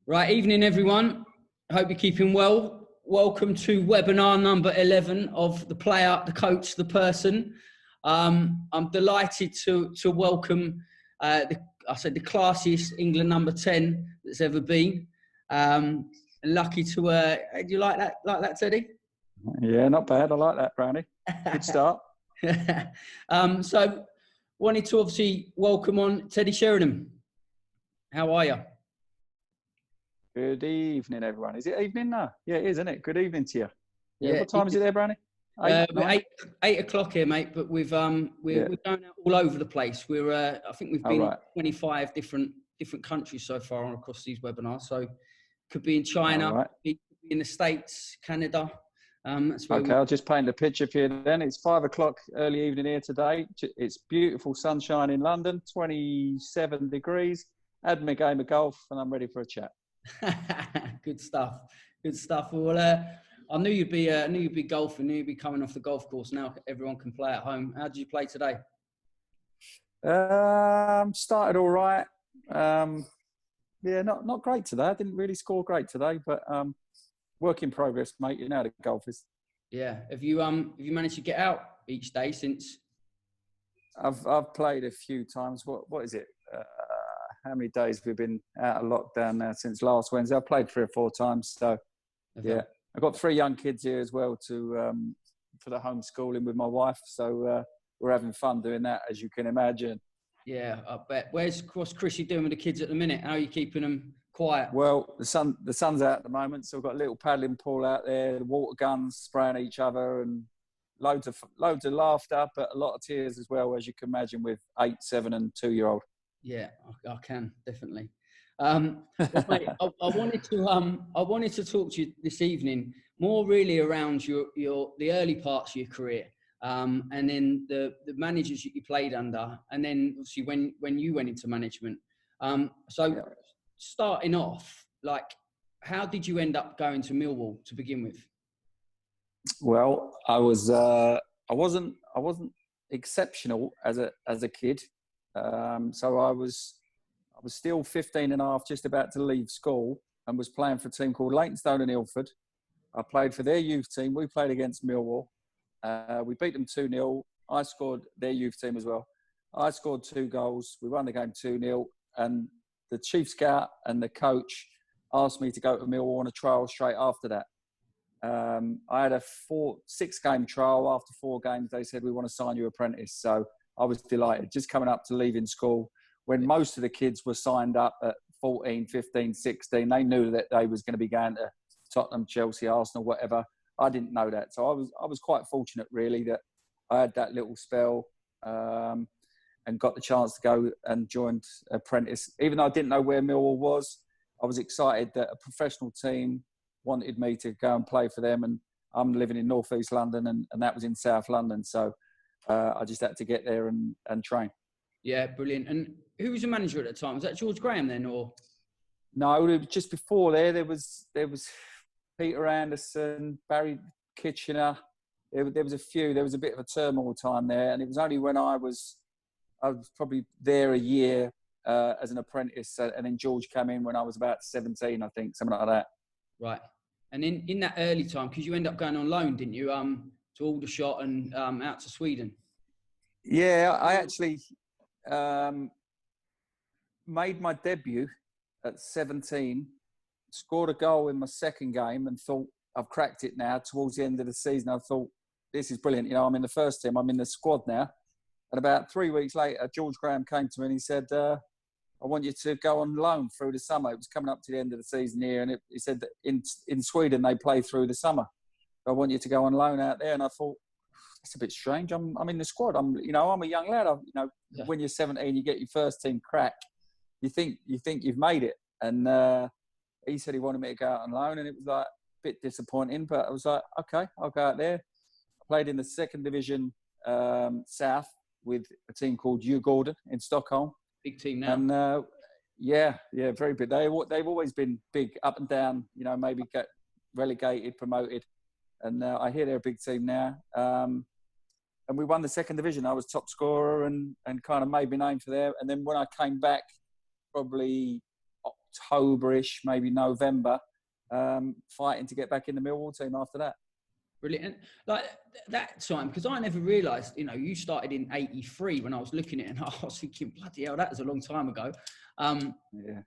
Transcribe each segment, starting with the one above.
Right, evening everyone. Hope you're keeping well. Welcome to webinar number 11 of the player, the coach, the person. I'm delighted to welcome the classiest England number 10 that's ever been. Lucky to do you like that, Teddy? Yeah, not bad. I like that, Brownie. Good start. So wanted to obviously welcome on Teddy Sheringham. How are you? Good evening, everyone. Is it evening now? Yeah, it is, isn't it? Good evening to you. Yeah. What time is it there, Brownie? We're 8 o'clock here, mate. But we're going out all over the place. I think we've been in 25 different countries so far on across these webinars. So could be in China, could be in the States, Canada. That's where I'll just paint the picture for you then. It's 5 o'clock early evening here today. It's beautiful sunshine in London, 27 degrees. Had my game of golf and I'm ready for a chat. Good stuff. Well, I knew you'd be golfing. Knew you'd be coming off the golf course. Now everyone can play at home. How did you play today? Started all right. Yeah, not great today. I didn't really score great today, but work in progress, mate. You know how the golf is. Yeah. Have you managed to get out each day since? I've played a few times. What is it? How many days we've been out of lockdown now since last Wednesday? I've played 3 or 4 times. So, yeah. I've got 3 young kids here as well for the homeschooling with my wife. So we're having fun doing that, as you can imagine. Yeah, I bet. What's Chrissy doing with the kids at the minute? How are you keeping them quiet? Well, the sun's out at the moment, so we've got a little paddling pool out there, the water guns spraying each other, and loads of laughter, but a lot of tears as well, as you can imagine, with 8, 7, and 2-year-old. Yeah, I can definitely. Well, mate, I wanted to talk to you this evening more really around the early parts of your career, and then the managers that you played under, and then obviously when you went into management. Starting off, like, how did you end up going to Millwall to begin with? Well, I wasn't exceptional as a kid. So I was still 15 and a half, just about to leave school, and was playing for a team called Leytonstone and Ilford. I played for their youth team. We played against Millwall. We beat them 2-0. I scored their youth team as well. I scored 2 goals. We won the game 2-0. And the chief scout and the coach asked me to go to Millwall on a trial straight after that. I had a 6-game trial. After 4 games, they said, we want to sign you apprentice. So I was delighted, just coming up to leaving school when most of the kids were signed up at 14, 15, 16. They knew that they was going to be going to Tottenham, Chelsea, Arsenal, whatever. I didn't know that. So I was quite fortunate, really, that I had that little spell and got the chance to go and join apprentice. Even though I didn't know where Millwall was, I was excited that a professional team wanted me to go and play for them. And I'm living in North East London and that was in South London. So I just had to get there and train. Yeah, brilliant. And who was your manager at the time? Was that George Graham then, or? No, just before there was Peter Anderson, Barry Kitchener. There was a few. There was a bit of a turmoil time there, and it was only when I was probably there a year as an apprentice, and then George came in when I was about 17, I think, something like that. Right. And in that early time, because you ended up going on loan, didn't you? To Aldershot and out to Sweden. Yeah, I actually made my debut at 17, scored a goal in my second game and thought, I've cracked it now. Towards the end of the season, I thought, this is brilliant. You know, I'm in the first team, I'm in the squad now. And about 3 weeks later, George Graham came to me and he said, I want you to go on loan through the summer. It was coming up to the end of the season here. And he said that in Sweden, they play through the summer. I want you to go on loan out there. And I thought, that's a bit strange. I'm in the squad. I'm a young lad. When you're 17, you get your first team crack. You think you've made it. And he said he wanted me to go out on loan, and it was like a bit disappointing. But I was like, okay, I'll go out there. I played in the 2nd division South with a team called U Gordon in Stockholm. Big team now. And yeah, very big. They've always been big, up and down. Maybe get relegated, promoted. And I hear they're a big team now. And we won the 2nd division. I was top scorer and kind of made my name for there. And then when I came back, probably October-ish, maybe November, fighting to get back in the Millwall team after that. Brilliant. Like that time, because I never realised, you started in '83 when I was looking at it, and I was thinking, bloody hell, that was a long time ago. Yeah.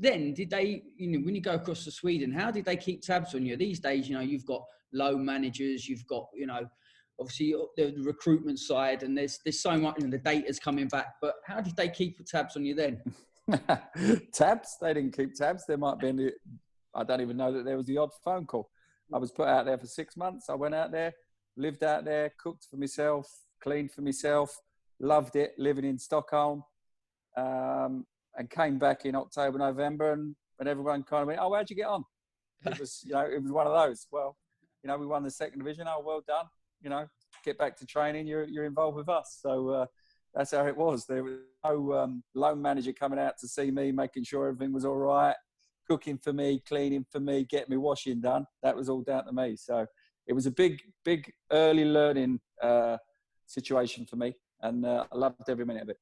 Then did they, when you go across to Sweden, how did they keep tabs on you? These days, you've got loan managers, you've got, obviously the recruitment side, and there's so much, the data's coming back. But how did they keep tabs on you then? Tabs? They didn't keep tabs. There might be I don't even know that there was the odd phone call. I was put out there for 6 months. I went out there, lived out there, cooked for myself, cleaned for myself, loved it, living in Stockholm, and came back in October, November, and everyone kind of went, "Oh, how'd you get on?" It was, it was one of those. Well, we won the second division. Oh, well done. Get back to training. You're involved with us. So that's how it was. There was no loan manager coming out to see me, making sure everything was all right. Cooking for me, cleaning for me, getting me washing done. That was all down to me. So it was a big early learning situation for me, and I loved every minute of it.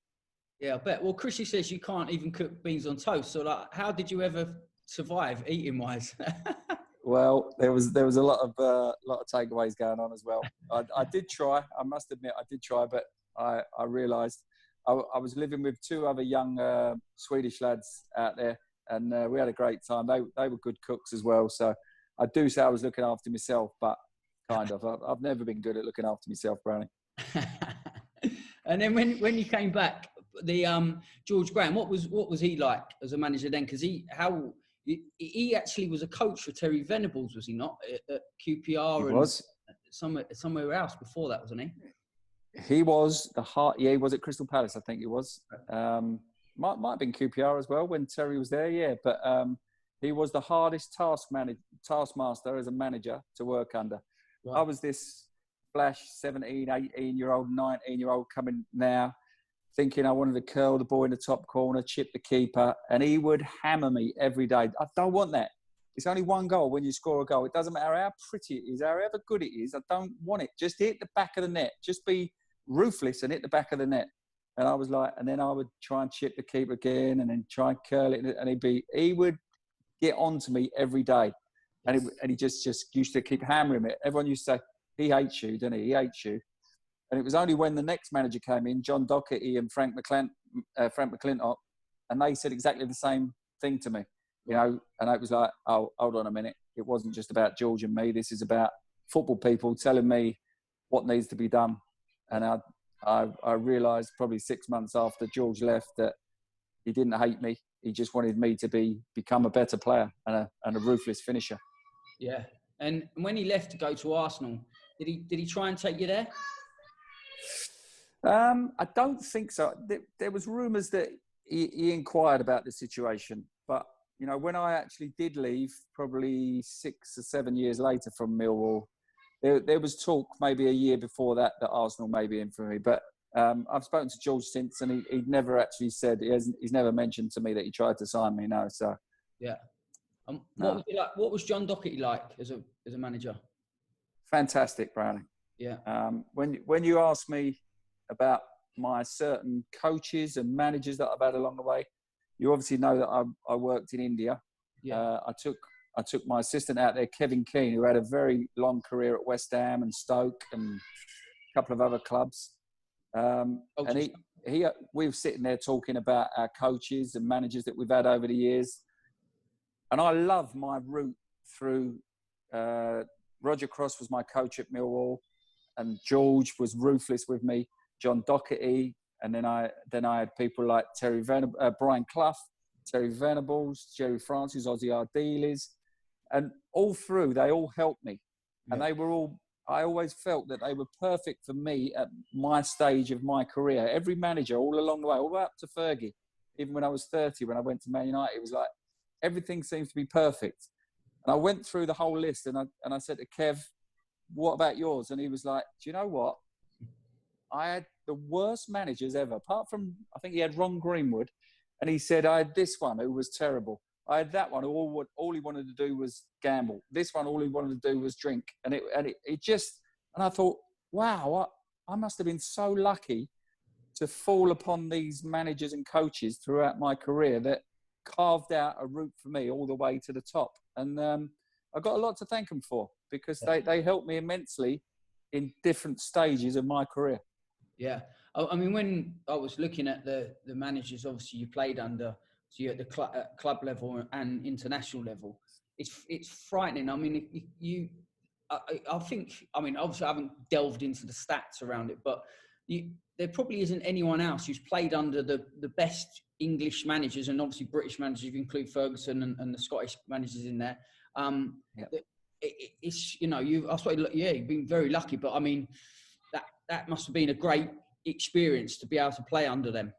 Yeah, I bet. Well, Chrissy says you can't even cook beans on toast. So, how did you ever survive eating-wise? Well, there was a lot of takeaways going on as well. I did try. I must admit, I did try, but I realised I was living with two other young Swedish lads out there. And we had a great time. They were good cooks as well. So I do say I was looking after myself, but kind of. I've never been good at looking after myself, Brownie. And then when you came back, the George Graham, what was he like as a manager then? Because he actually was a coach for Terry Venables, was he not? At QPR. He was. Somewhere else before that, wasn't he? He was he was at Crystal Palace, I think he was. Might have been QPR as well when Terry was there, yeah. But he was the hardest taskmaster as a manager to work under. Right. I was this flash 17, 18-year-old, 19-year-old coming now, thinking I wanted to curl the ball in the top corner, chip the keeper, and he would hammer me every day. I don't want that. It's only one goal when you score a goal. It doesn't matter how pretty it is, however good it is. I don't want it. Just hit the back of the net. Just be ruthless and hit the back of the net. And I was like, and then I would try and chip the keeper again, and then try and curl it, and he would get on to me every day, and he just used to keep hammering me. Everyone used to say, "He hates you, doesn't he? He hates you." And it was only when the next manager came in, John Docherty and Frank McClintock, and they said exactly the same thing to me, and it was like, "Oh, hold on a minute. It wasn't just about George and me. This is about football people telling me what needs to be done." And I realised probably 6 months after George left that he didn't hate me. He just wanted me to become a better player and a ruthless finisher. Yeah. And when he left to go to Arsenal, did he try and take you there? I don't think so. There was rumours that he inquired about the situation. But, when I actually did leave, probably 6 or 7 years later from Millwall, there was talk maybe a year before that Arsenal may be in for me. But I've spoken to George since, and he'd never actually said, he's never mentioned to me that he tried to sign me, no. So yeah. What was he like? What was John Docherty like as a manager? Fantastic, Brownie. Yeah. When you ask me about my certain coaches and managers that I've had along the way, you obviously know that I worked in India. Yeah. I took my assistant out there, Kevin Keane, who had a very long career at West Ham and Stoke and a couple of other clubs. And we were sitting there talking about our coaches and managers that we've had over the years. And I love my route through. Roger Cross was my coach at Millwall, and George was ruthless with me. John Docherty, and then I had people like Brian Clough, Terry Venables, Jerry Francis, Ozzy Ardiles, and all through they all helped me, and they were all. I always felt that they were perfect for me at my stage of my career. Every manager, all along the way, all the way up to Fergie, even when I was 30, when I went to Man United, it was like everything seems to be perfect. And I went through the whole list, and I said to Kev, "What about yours?" And he was like, "Do you know what? I had the worst managers ever, apart from, I think he had Ron Greenwood, and he said, I had this one who was terrible. I had that one who all he wanted to do was gamble. This one, all he wanted to do was drink." And I thought, wow, I must have been so lucky to fall upon these managers and coaches throughout my career that carved out a route for me all the way to the top. And I got a lot to thank them for, because they helped me immensely in different stages of my career. Yeah. I mean, when I was looking at the managers, obviously you played under, so you're at the club level and international level. It's frightening. I mean, I think, I mean, obviously I haven't delved into the stats around it, but there probably isn't anyone else who's played under the best English managers, and obviously British managers, if you include Ferguson and the Scottish managers in there. It's, you know, you've been very lucky, but I mean, that must have been a great experience to be able to play under them.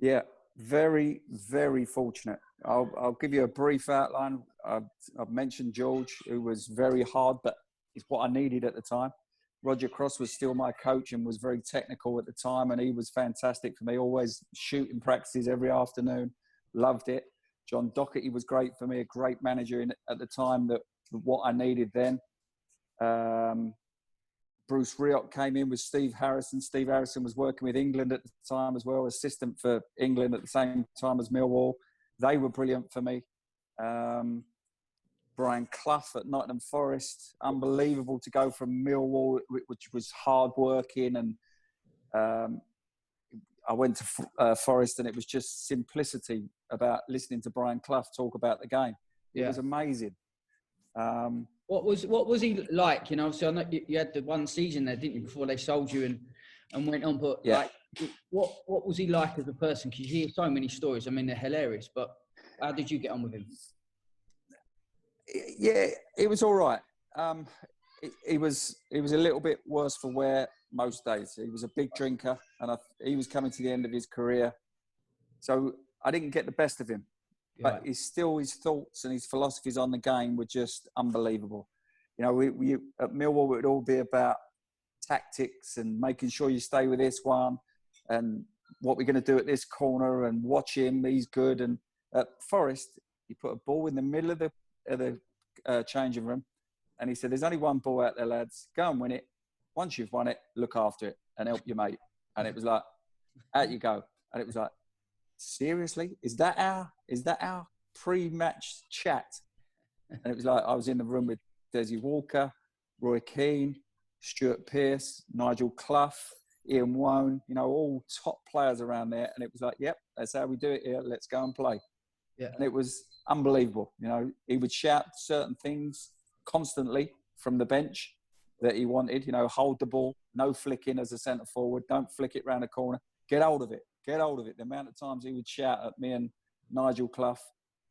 Yeah, very, very fortunate. I'll give you a brief outline. I've mentioned George, who was very hard, but it's what I needed at the time. Roger Cross was still my coach and was very technical at the time, and he was fantastic for me. Always shooting practices every afternoon. Loved it. John Docherty was great for me, a great manager at the time, that what I needed then. Bruce Rioch came in with Steve Harrison. Steve Harrison was working with England at the time as well, assistant for England at the same time as Millwall. They were brilliant for me. Brian Clough at Nottingham Forest, unbelievable to go from Millwall, which was hard working, and I went to Forest, and it was just simplicity about listening to Brian Clough talk about the game. It was amazing. What was he like? You know, so I know you had the one season there, didn't you, before they sold you and went on. But like, what was he like as a person? Because you hear so many stories. I mean, they're hilarious. But how did you get on with him? Yeah, it was all right. He was a little bit worse for wear most days. He was a big drinker, and he was coming to the end of his career. So I didn't get the best of him. But his thoughts and his philosophies on the game were just unbelievable. You know, we at Millwall, it would all be about tactics and making sure you stay with this one and what we're going to do at this corner and watch him, he's good. And at Forest, he put a ball in the middle of the changing room, and he said, there's only one ball out there, lads. Go and win it. Once you've won it, look after it and help your mate. And it was like, out you go. And it was like, seriously, is that our pre-match chat? And it was like, I was in the room with Desi Walker, Roy Keane, Stuart Pearce, Nigel Clough, Ian Wone, you know, all top players around there. And it was like, yep, that's how we do it here. Let's go and play. Yeah. And it was unbelievable. You know, he would shout certain things constantly from the bench that he wanted, you know, hold the ball, no flicking as a centre forward, don't flick it round the corner, get hold of it. Get hold of it. The amount of times he would shout at me and Nigel Clough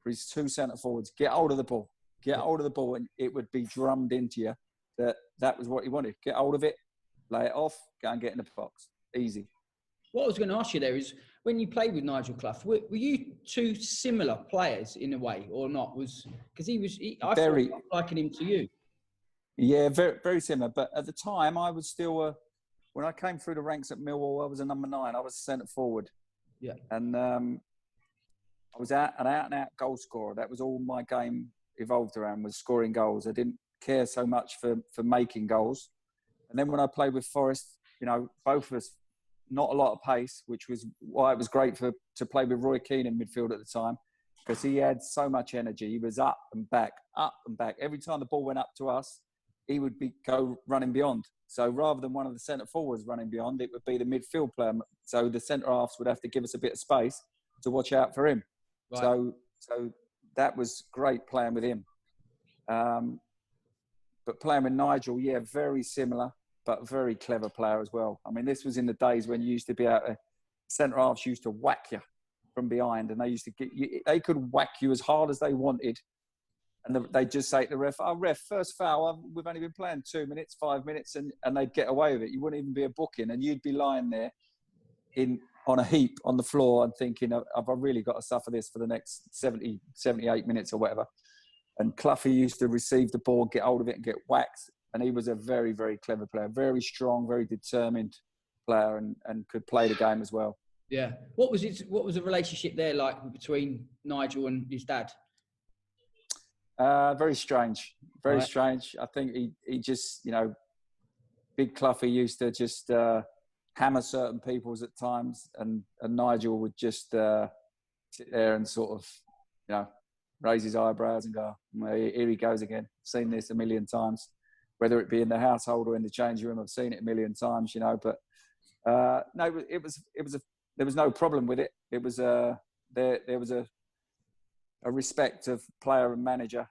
for his two centre forwards, get hold of the ball. Get hold of the ball, and it would be drummed into you that was what he wanted. Get hold of it, lay it off, go and get in the box. Easy. What I was going to ask you there is, when you played with Nigel Clough, were you two similar players in a way or not? Because I thought liking him to you. Yeah, very, very similar. But at the time, I was still when I came through the ranks at Millwall, I was a number 9. I was a centre forward. Yeah. And I was an out-and-out goal scorer. That was all my game evolved around, was scoring goals. I didn't care so much for making goals. And then when I played with Forest, you know, both of us, not a lot of pace, which was why it was great to play with Roy Keane in midfield at the time, because he had so much energy. He was up and back, up and back. Every time the ball went up to us, he would go running beyond. So rather than one of the centre forwards running beyond, it would be the midfield player. So the centre halves would have to give us a bit of space to watch out for him. Right. So that was great playing with him. But playing with Nigel, yeah, very similar, but very clever player as well. I mean, this was in the days when you used to be able to, centre halves used to whack you from behind, and they used to they could whack you as hard as they wanted. And they'd just say to the ref, oh, ref, first foul, we've only been playing 2 minutes, 5 minutes, and they'd get away with it. You wouldn't even be a booking, and you'd be lying there on a heap on the floor and thinking, have I really got to suffer this for the next 70, 78 minutes or whatever? And Clough used to receive the ball, get hold of it and get whacked. And he was a very, very clever player, very strong, very determined player, and could play the game as well. Yeah. What was the relationship there like between Nigel and his dad? Very strange. Very strange. I think he just, you know, Big Clough used to just hammer certain people's at times, and Nigel would just sit there and sort of, you know, raise his eyebrows and go, well, here he goes again. I've seen this a million times, whether it be in the household or in the changing room. I've seen it a million times, you know. But no, there was no problem with it. It was there was a respect of player and manager,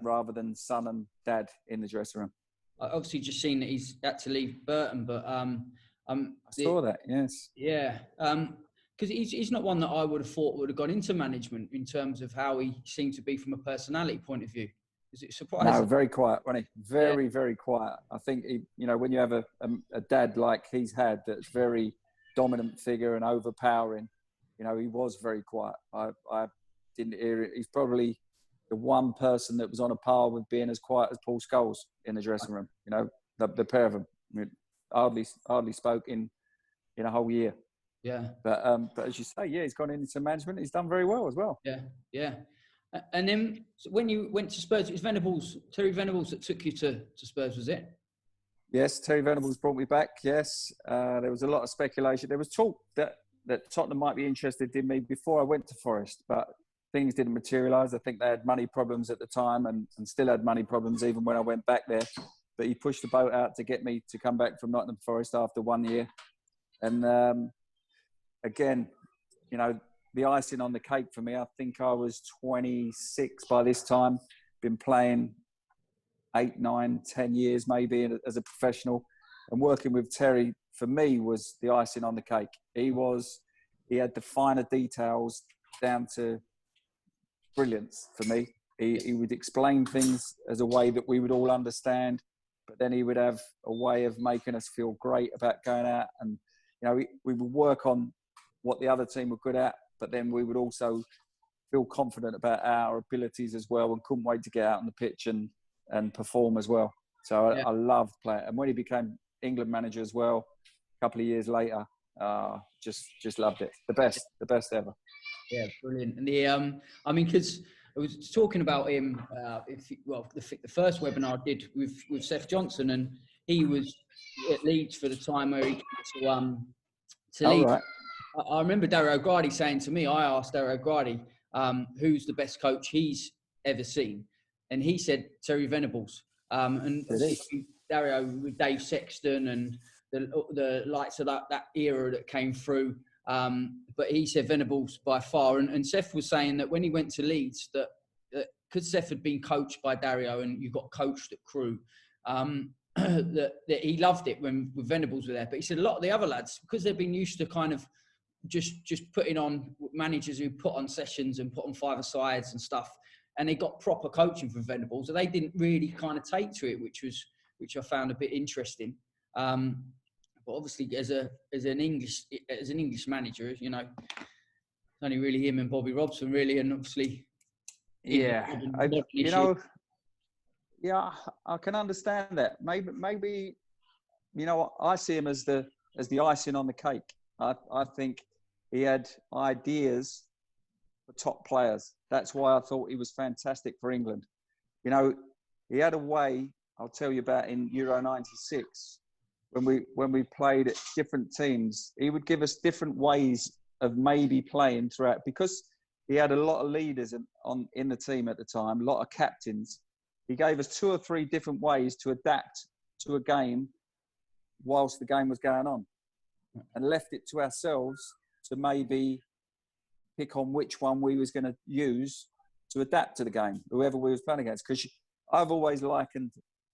rather than son and dad in the dressing room. I obviously just seen that he's had to leave Burton, but I saw that, yes. Yeah, because he's not one that I would have thought would have gone into management in terms of how he seemed to be from a personality point of view. Is it surprising? No, very quiet, wasn't he? Very quiet. I think, you know, when you have a dad like he's had, that's very dominant figure and overpowering, you know, he was very quiet. I didn't hear it. He's probably the one person that was on a par with being as quiet as Paul Scholes in the dressing room. You know, the pair of them, I mean, hardly spoke in a whole year. Yeah. But as you say, he's gone into management. He's done very well as well. Yeah. And then when you went to Spurs, it was Terry Venables that took you to Spurs, was it? Yes, Terry Venables brought me back. Yes, there was a lot of speculation. There was talk that Tottenham might be interested in me before I went to Forest, but things didn't materialise. I think they had money problems at the time and still had money problems even when I went back there. But he pushed the boat out to get me to come back from Nottingham Forest after 1 year. And again, you know, the icing on the cake for me, I think I was 26 by this time, been playing 8, 9, 10 years maybe as a professional. And working with Terry, for me, was the icing on the cake. He had the finer details down to brilliance for me. He would explain things as a way that we would all understand, but then he would have a way of making us feel great about going out. And, you know, we would work on what the other team were good at, but then we would also feel confident about our abilities as well and couldn't wait to get out on the pitch and perform as well. So I loved playing. And when he became England manager as well, a couple of years later, just loved it. The best ever. Yeah, brilliant. And I mean, because I was talking about him, the first webinar I did with Seth Johnson, and he was at Leeds for the time where he came to Leeds. Right. I remember Dario O'Grady saying to me, I asked Dario O'Grady, who's the best coach he's ever seen? And he said Terry Venables. And Dario with Dave Sexton and the likes of that era that came through. But he said Venables by far. And Seth was saying that when he went to Leeds, that because Seth had been coached by Dario and you got coached at Crewe, that he loved it when Venables were there. But he said a lot of the other lads, because they've been used to kind of just putting on managers who put on sessions and put on five-a-sides and stuff, and they got proper coaching from Venables, so they didn't really kind of take to it, which I found a bit interesting. But obviously, as an English manager, you know, it's only really him and Bobby Robson, really, and obviously, I can understand that. Maybe, you know, I see him as the icing on the cake. I think he had ideas for top players. That's why I thought he was fantastic for England. You know, he had a way, I'll tell you about in Euro 96, when we played at different teams, he would give us different ways of maybe playing throughout, because he had a lot of leaders in the team at the time, a lot of captains. He gave us 2 or 3 different ways to adapt to a game whilst the game was going on, and left it to ourselves to maybe pick on which one we was going to use to adapt to the game, whoever we was playing against. Because I've always likened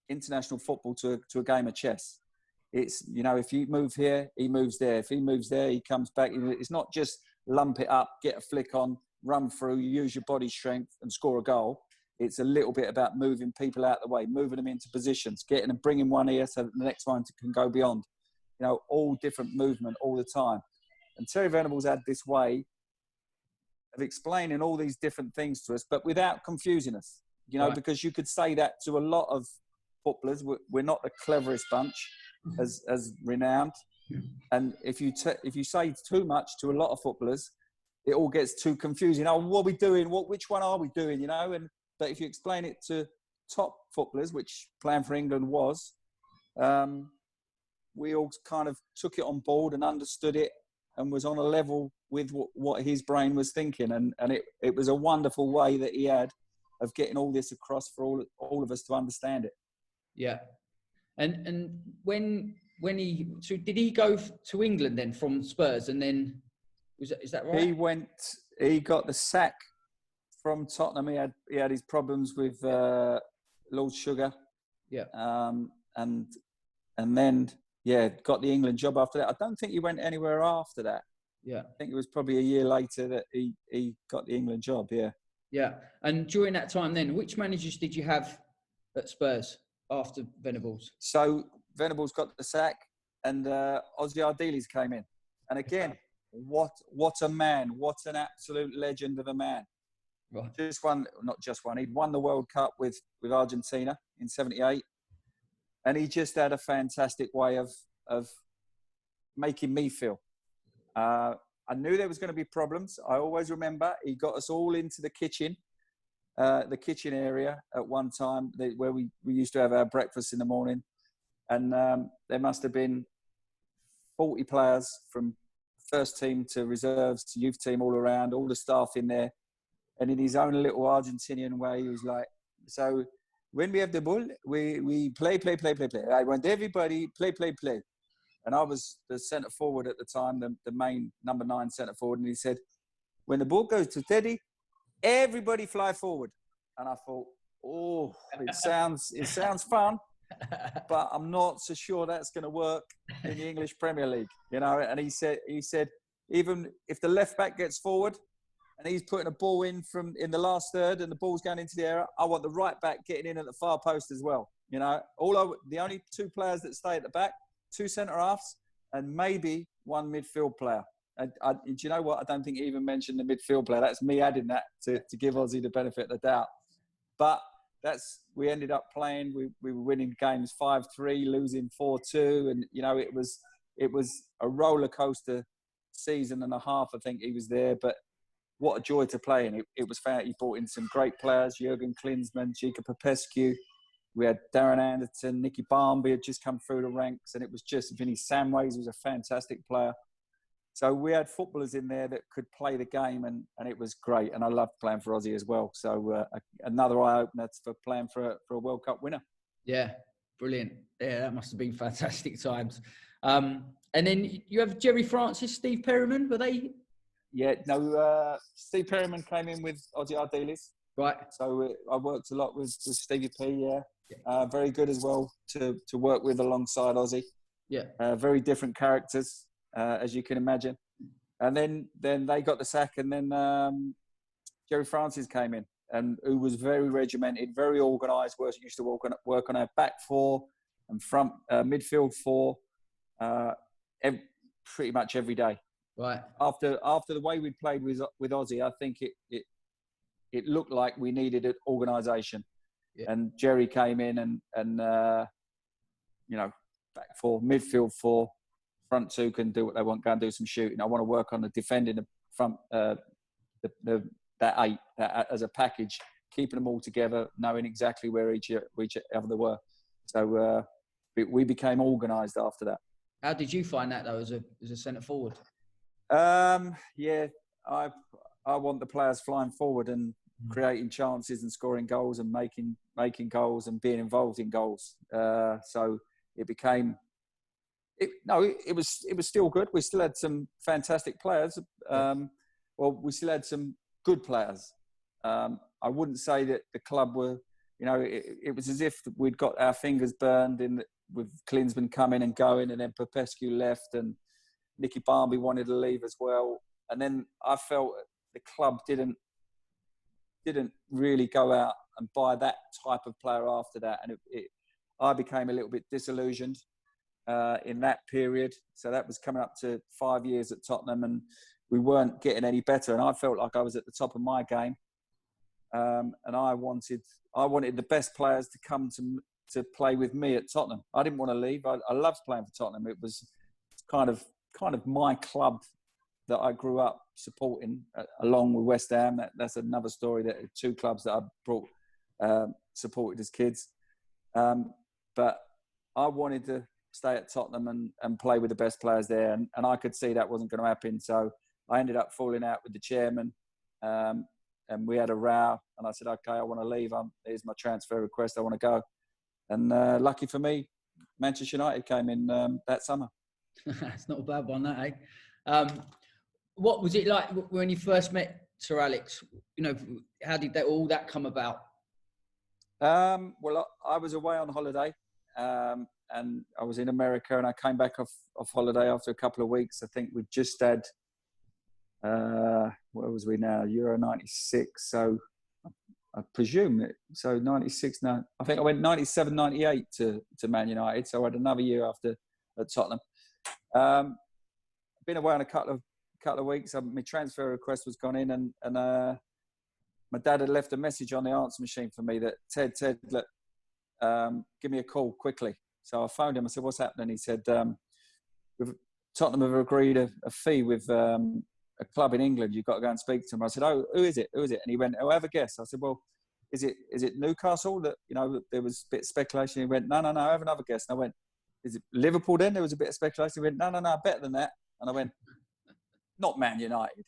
international football to a game of chess. It's, you know, if you move here, he moves there. If he moves there, he comes back. It's not just lump it up, get a flick on, run through, use your body strength and score a goal. It's a little bit about moving people out of the way, moving them into positions, getting them, bringing one here so that the next one can go beyond. You know, all different movement all the time. And Terry Venables had this way of explaining all these different things to us, but without confusing us, you know, because you could say that to a lot of footballers. We're not the cleverest bunch as renowned. And if you say too much to a lot of footballers, it all gets too confusing. Oh, what are we doing? Which one are we doing? You know, but if you explain it to top footballers, which playing for England was we all kind of took it on board and understood it and was on a level with what his brain was thinking. And it was a wonderful way that he had of getting all this across for all of us to understand it. Yeah. And when he, so did he go to England then from Spurs, and then is that right? He got the sack from Tottenham. He had his problems with Lord Sugar. Yeah. And then got the England job after that. I don't think he went anywhere after that. Yeah. I think it was probably a year later that he got the England job. Yeah. Yeah. And during that time then, which managers did you have at Spurs after Venables? So Venables got the sack, and Ozzy Ardiles came in. And again, what a man! What an absolute legend of a man! Right. Not just one. He'd won the World Cup with Argentina in '78, and he just had a fantastic way of making me feel. I knew there was going to be problems. I always remember he got us all into the kitchen area at one time where we used to have our breakfast in the morning. And there must have been 40 players from first team to reserves to youth team all around, all the staff in there. And in his own little Argentinian way, he was like, so when we have the ball, we play. I want everybody play. And I was the centre forward at the time, the main number 9 centre forward. And he said, when the ball goes to Teddy, everybody fly forward. And I thought, oh, it sounds fun, but I'm not so sure that's going to work in the English Premier League, you know. And he said, even if the left back gets forward and he's putting a ball in the last third and the ball's going into the area, I want the right back getting in at the far post as well. You know, the only 2 players that stay at the back, 2 centre halves, and maybe 1 midfield player. And do you know what? I don't think he even mentioned the midfield player. That's me adding that to give Ozzy the benefit of the doubt. But we ended up playing. We were winning games 5-3, losing 4-2, and you know it was a roller coaster season and a half. I think he was there, but what a joy to play in. It was fair. He brought in some great players: Jurgen Klinsmann, Giga Popescu. We had Darren Anderton, Nicky Barmby had just come through the ranks, and it was just Vinny Samways was a fantastic player. So we had footballers in there that could play the game, and it was great. And I loved playing for Ozzy as well. So another eye-opener for playing for a World Cup winner. Yeah, brilliant. Yeah, that must have been fantastic times. And then you have Jerry Francis, Steve Perryman, were they? Yeah, no, Steve Perryman came in with Ozzy Ardiles. Right. So I worked a lot with Stevie P, yeah. Very good as well to work with alongside Ozzy. Yeah. Very different characters, as you can imagine. And then they got the sack, and then Jerry Francis came in, and who was very regimented, very organised, used to work on our back 4 and front midfield 4 pretty much every day. Right. After the way we played with Ozzy, I think it looked like we needed an organisation. Yeah. And Jerry came in and you know, back 4, midfield 4, front 2 can do what they want, go and do some shooting. I want to work on the defending the front, that 8 as a package, keeping them all together, knowing exactly where each other were. So we became organised after that. How did you find that though, as a centre forward? Yeah, I want the players flying forward and creating chances and scoring goals and making goals and being involved in goals. So it became. It was still good. We still had some fantastic players. We still had some good players. I wouldn't say that the club were. You know, it was as if we'd got our fingers burned with Klinsmann coming and going, and then Popescu left, and Nicky Barmby wanted to leave as well. And then I felt the club didn't really go out and buy that type of player after that, and I became a little bit disillusioned in that period. So that was coming up to 5 years at Tottenham, and we weren't getting any better. And I felt like I was at the top of my game, and I wanted the best players to come to play with me at Tottenham. I didn't want to leave. I loved playing for Tottenham. It was kind of my club that I grew up supporting, along with West Ham. That's another story. That 2 clubs that I supported as kids. But I wanted stay at Tottenham and play with the best players there. And I could see that wasn't going to happen. So I ended up falling out with the chairman, and we had a row. And I said, okay, I want to leave. Here's my transfer request. I want to go. And lucky for me, Manchester United came in that summer. It's not a bad one, that, eh? What was it like when you first met Sir Alex? You know, how did all that come about? Well, I was away on holiday, and I was in America, and I came back off holiday after a couple of weeks. I think we just had, where was we now? Euro 96. So I presume it. So 96. No, I think I went 97, 98 to Man United. So I had another year after at Tottenham. Been away on a couple of weeks. My transfer request was gone in, and my dad had left a message on the answer machine for me that Ted, look, give me a call quickly. So I phoned him. I said, what's happening? He said, Tottenham have agreed a fee with a club in England. You've got to go and speak to him. I said, oh, who is it? Who is it? And he went, oh, have a guess. I said, well, is it Newcastle? That, you know, there was a bit of speculation. He went, no, have another guess. And I went, is it Liverpool then? There was a bit of speculation. He went, no, better than that. And I went, not Man United.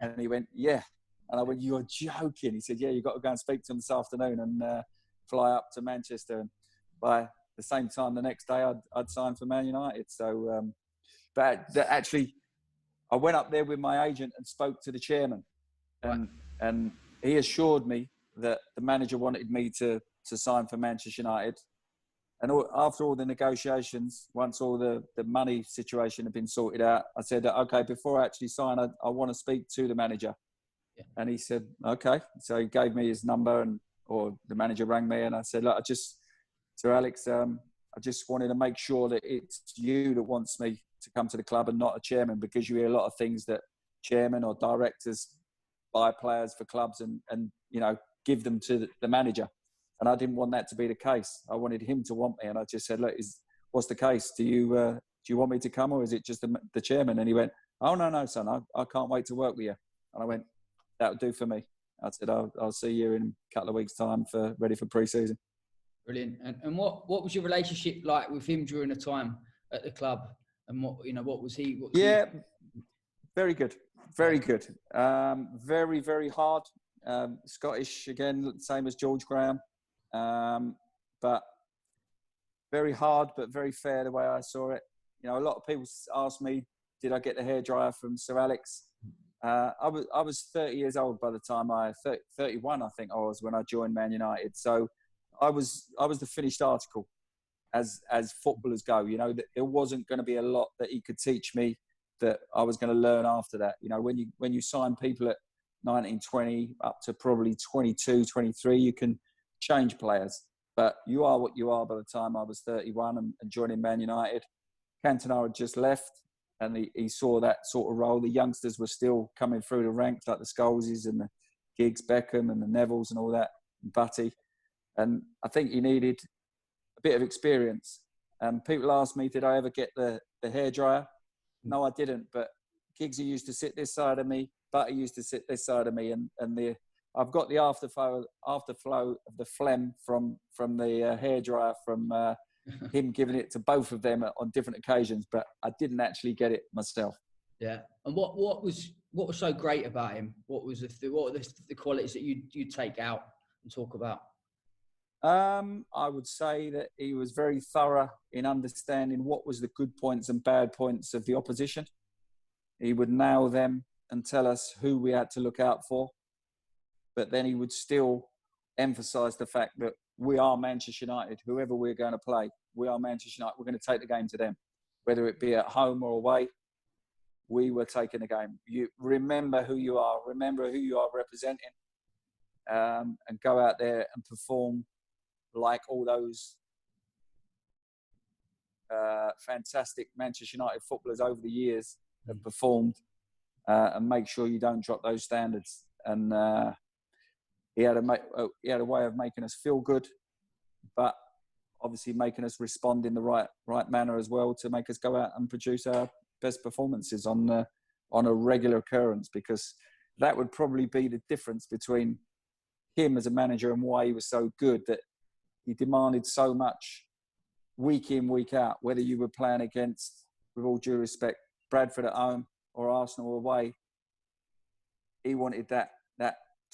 And he went, yeah. And I went, you're joking. He said, yeah, you've got to go and speak to him this afternoon and fly up to Manchester. And by the same time, the next day, I'd signed for Man United. So, but actually, I went up there with my agent and spoke to the chairman. And he assured me that the manager wanted me to sign for Manchester United. And after all the negotiations, once all the money situation had been sorted out, I said, okay, before I actually sign, I want to speak to the manager. Yeah. And he said, okay. So he gave me his number, or the manager rang me, and I said, look, Sir Alex, I just wanted to make sure that it's you that wants me to come to the club and not a chairman, because you hear a lot of things that chairman or directors buy players for clubs and you know, give them to the manager. And I didn't want that to be the case. I wanted him to want me. And I just said, look, what's the case? Do you want me to come, or is it just the chairman? And he went, oh, no, son, I can't wait to work with you. And I went, that would do for me. I said, I'll see you in a couple of weeks' time ready for pre-season. Brilliant. And what was your relationship like with him during the time at the club? And what was he? Very good. Very good. Very, very hard. Scottish, again, same as George Graham. But very hard, but very fair the way I saw it. You know, a lot of people ask me, did I get the hairdryer from Sir Alex? I was 30 years old by the time 31, I think I was, when I joined Man United. So I was the finished article as footballers go. You know, there wasn't going to be a lot that he could teach me that I was going to learn after that. You know, when you sign people at 19, 20, up to probably 22, 23, you can change players. But you are what you are by the time I was 31 and joining Man United. Cantona had just left, and he saw that sort of role. The youngsters were still coming through the ranks, like the Scholeses and the Giggs, Beckham and the Nevilles and all that, and Butty. And I think he needed a bit of experience. People ask me, did I ever get the hairdryer? No, I didn't. But Giggsy used to sit this side of me. Butty used to sit this side of me. And I've got the afterflow of the phlegm from the hairdryer from him giving it to both of them on different occasions. But I didn't actually get it myself. Yeah. And what was so great about him? What were the qualities that you'd take out and talk about? I would say that he was very thorough in understanding what was the good points and bad points of the opposition. He would nail them and tell us who we had to look out for. But then he would still emphasise the fact that we are Manchester United. Whoever we're going to play, we are Manchester United. We're going to take the game to them. Whether it be at home or away, we were taking the game. You remember who you are. Remember who you are representing. And go out there and perform like all those fantastic Manchester United footballers over the years have performed, and make sure you don't drop those standards. And he had a way of making us feel good, but obviously making us respond in the right manner as well, to make us go out and produce our best performances on a regular occurrence, because that would probably be the difference between him as a manager and why he was so good, that he demanded so much week in, week out, whether you were playing against, with all due respect, Bradford at home or Arsenal away. He wanted that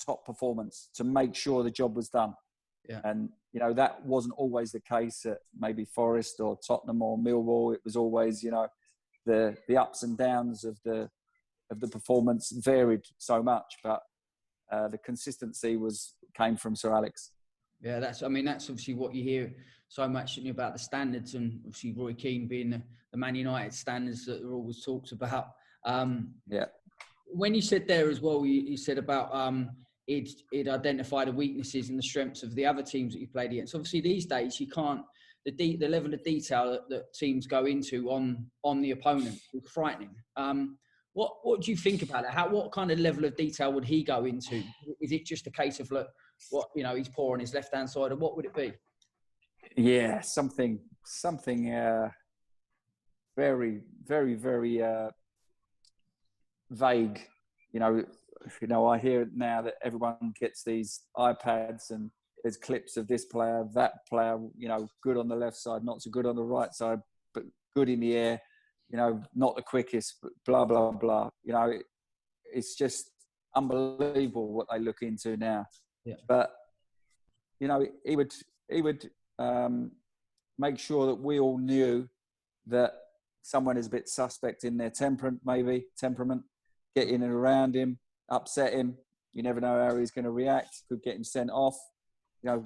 top performance to make sure the job was done. Yeah. And, you know, that wasn't always the case at maybe Forest or Tottenham or Millwall. It was always, you know, the ups and downs of the performance varied so much, but the consistency came from Sir Alex. Yeah, that's obviously what you hear so much about the standards, and obviously Roy Keane being the Man United standards that are always talked about. Yeah. When you said there as well, you said about he'd identify the weaknesses and the strengths of the other teams that you played against. Obviously, these days you can't. The level of detail that teams go into on the opponent is frightening. What do you think about it? What kind of level of detail would he go into? Is it just a case of, look, he's poor on his left hand side, or what would it be? Yeah, something very, very, very vague. You know, I hear now that everyone gets these iPads and there's clips of this player, that player, you know, good on the left side, not so good on the right side, but good in the air, you know, not the quickest, but blah, blah, blah. You know, it's just unbelievable what they look into now. Yeah. But, you know, he would make sure that we all knew that someone is a bit suspect in their temperament, get in and around him, upset him. You never know how he's going to react. Could get him sent off. You know,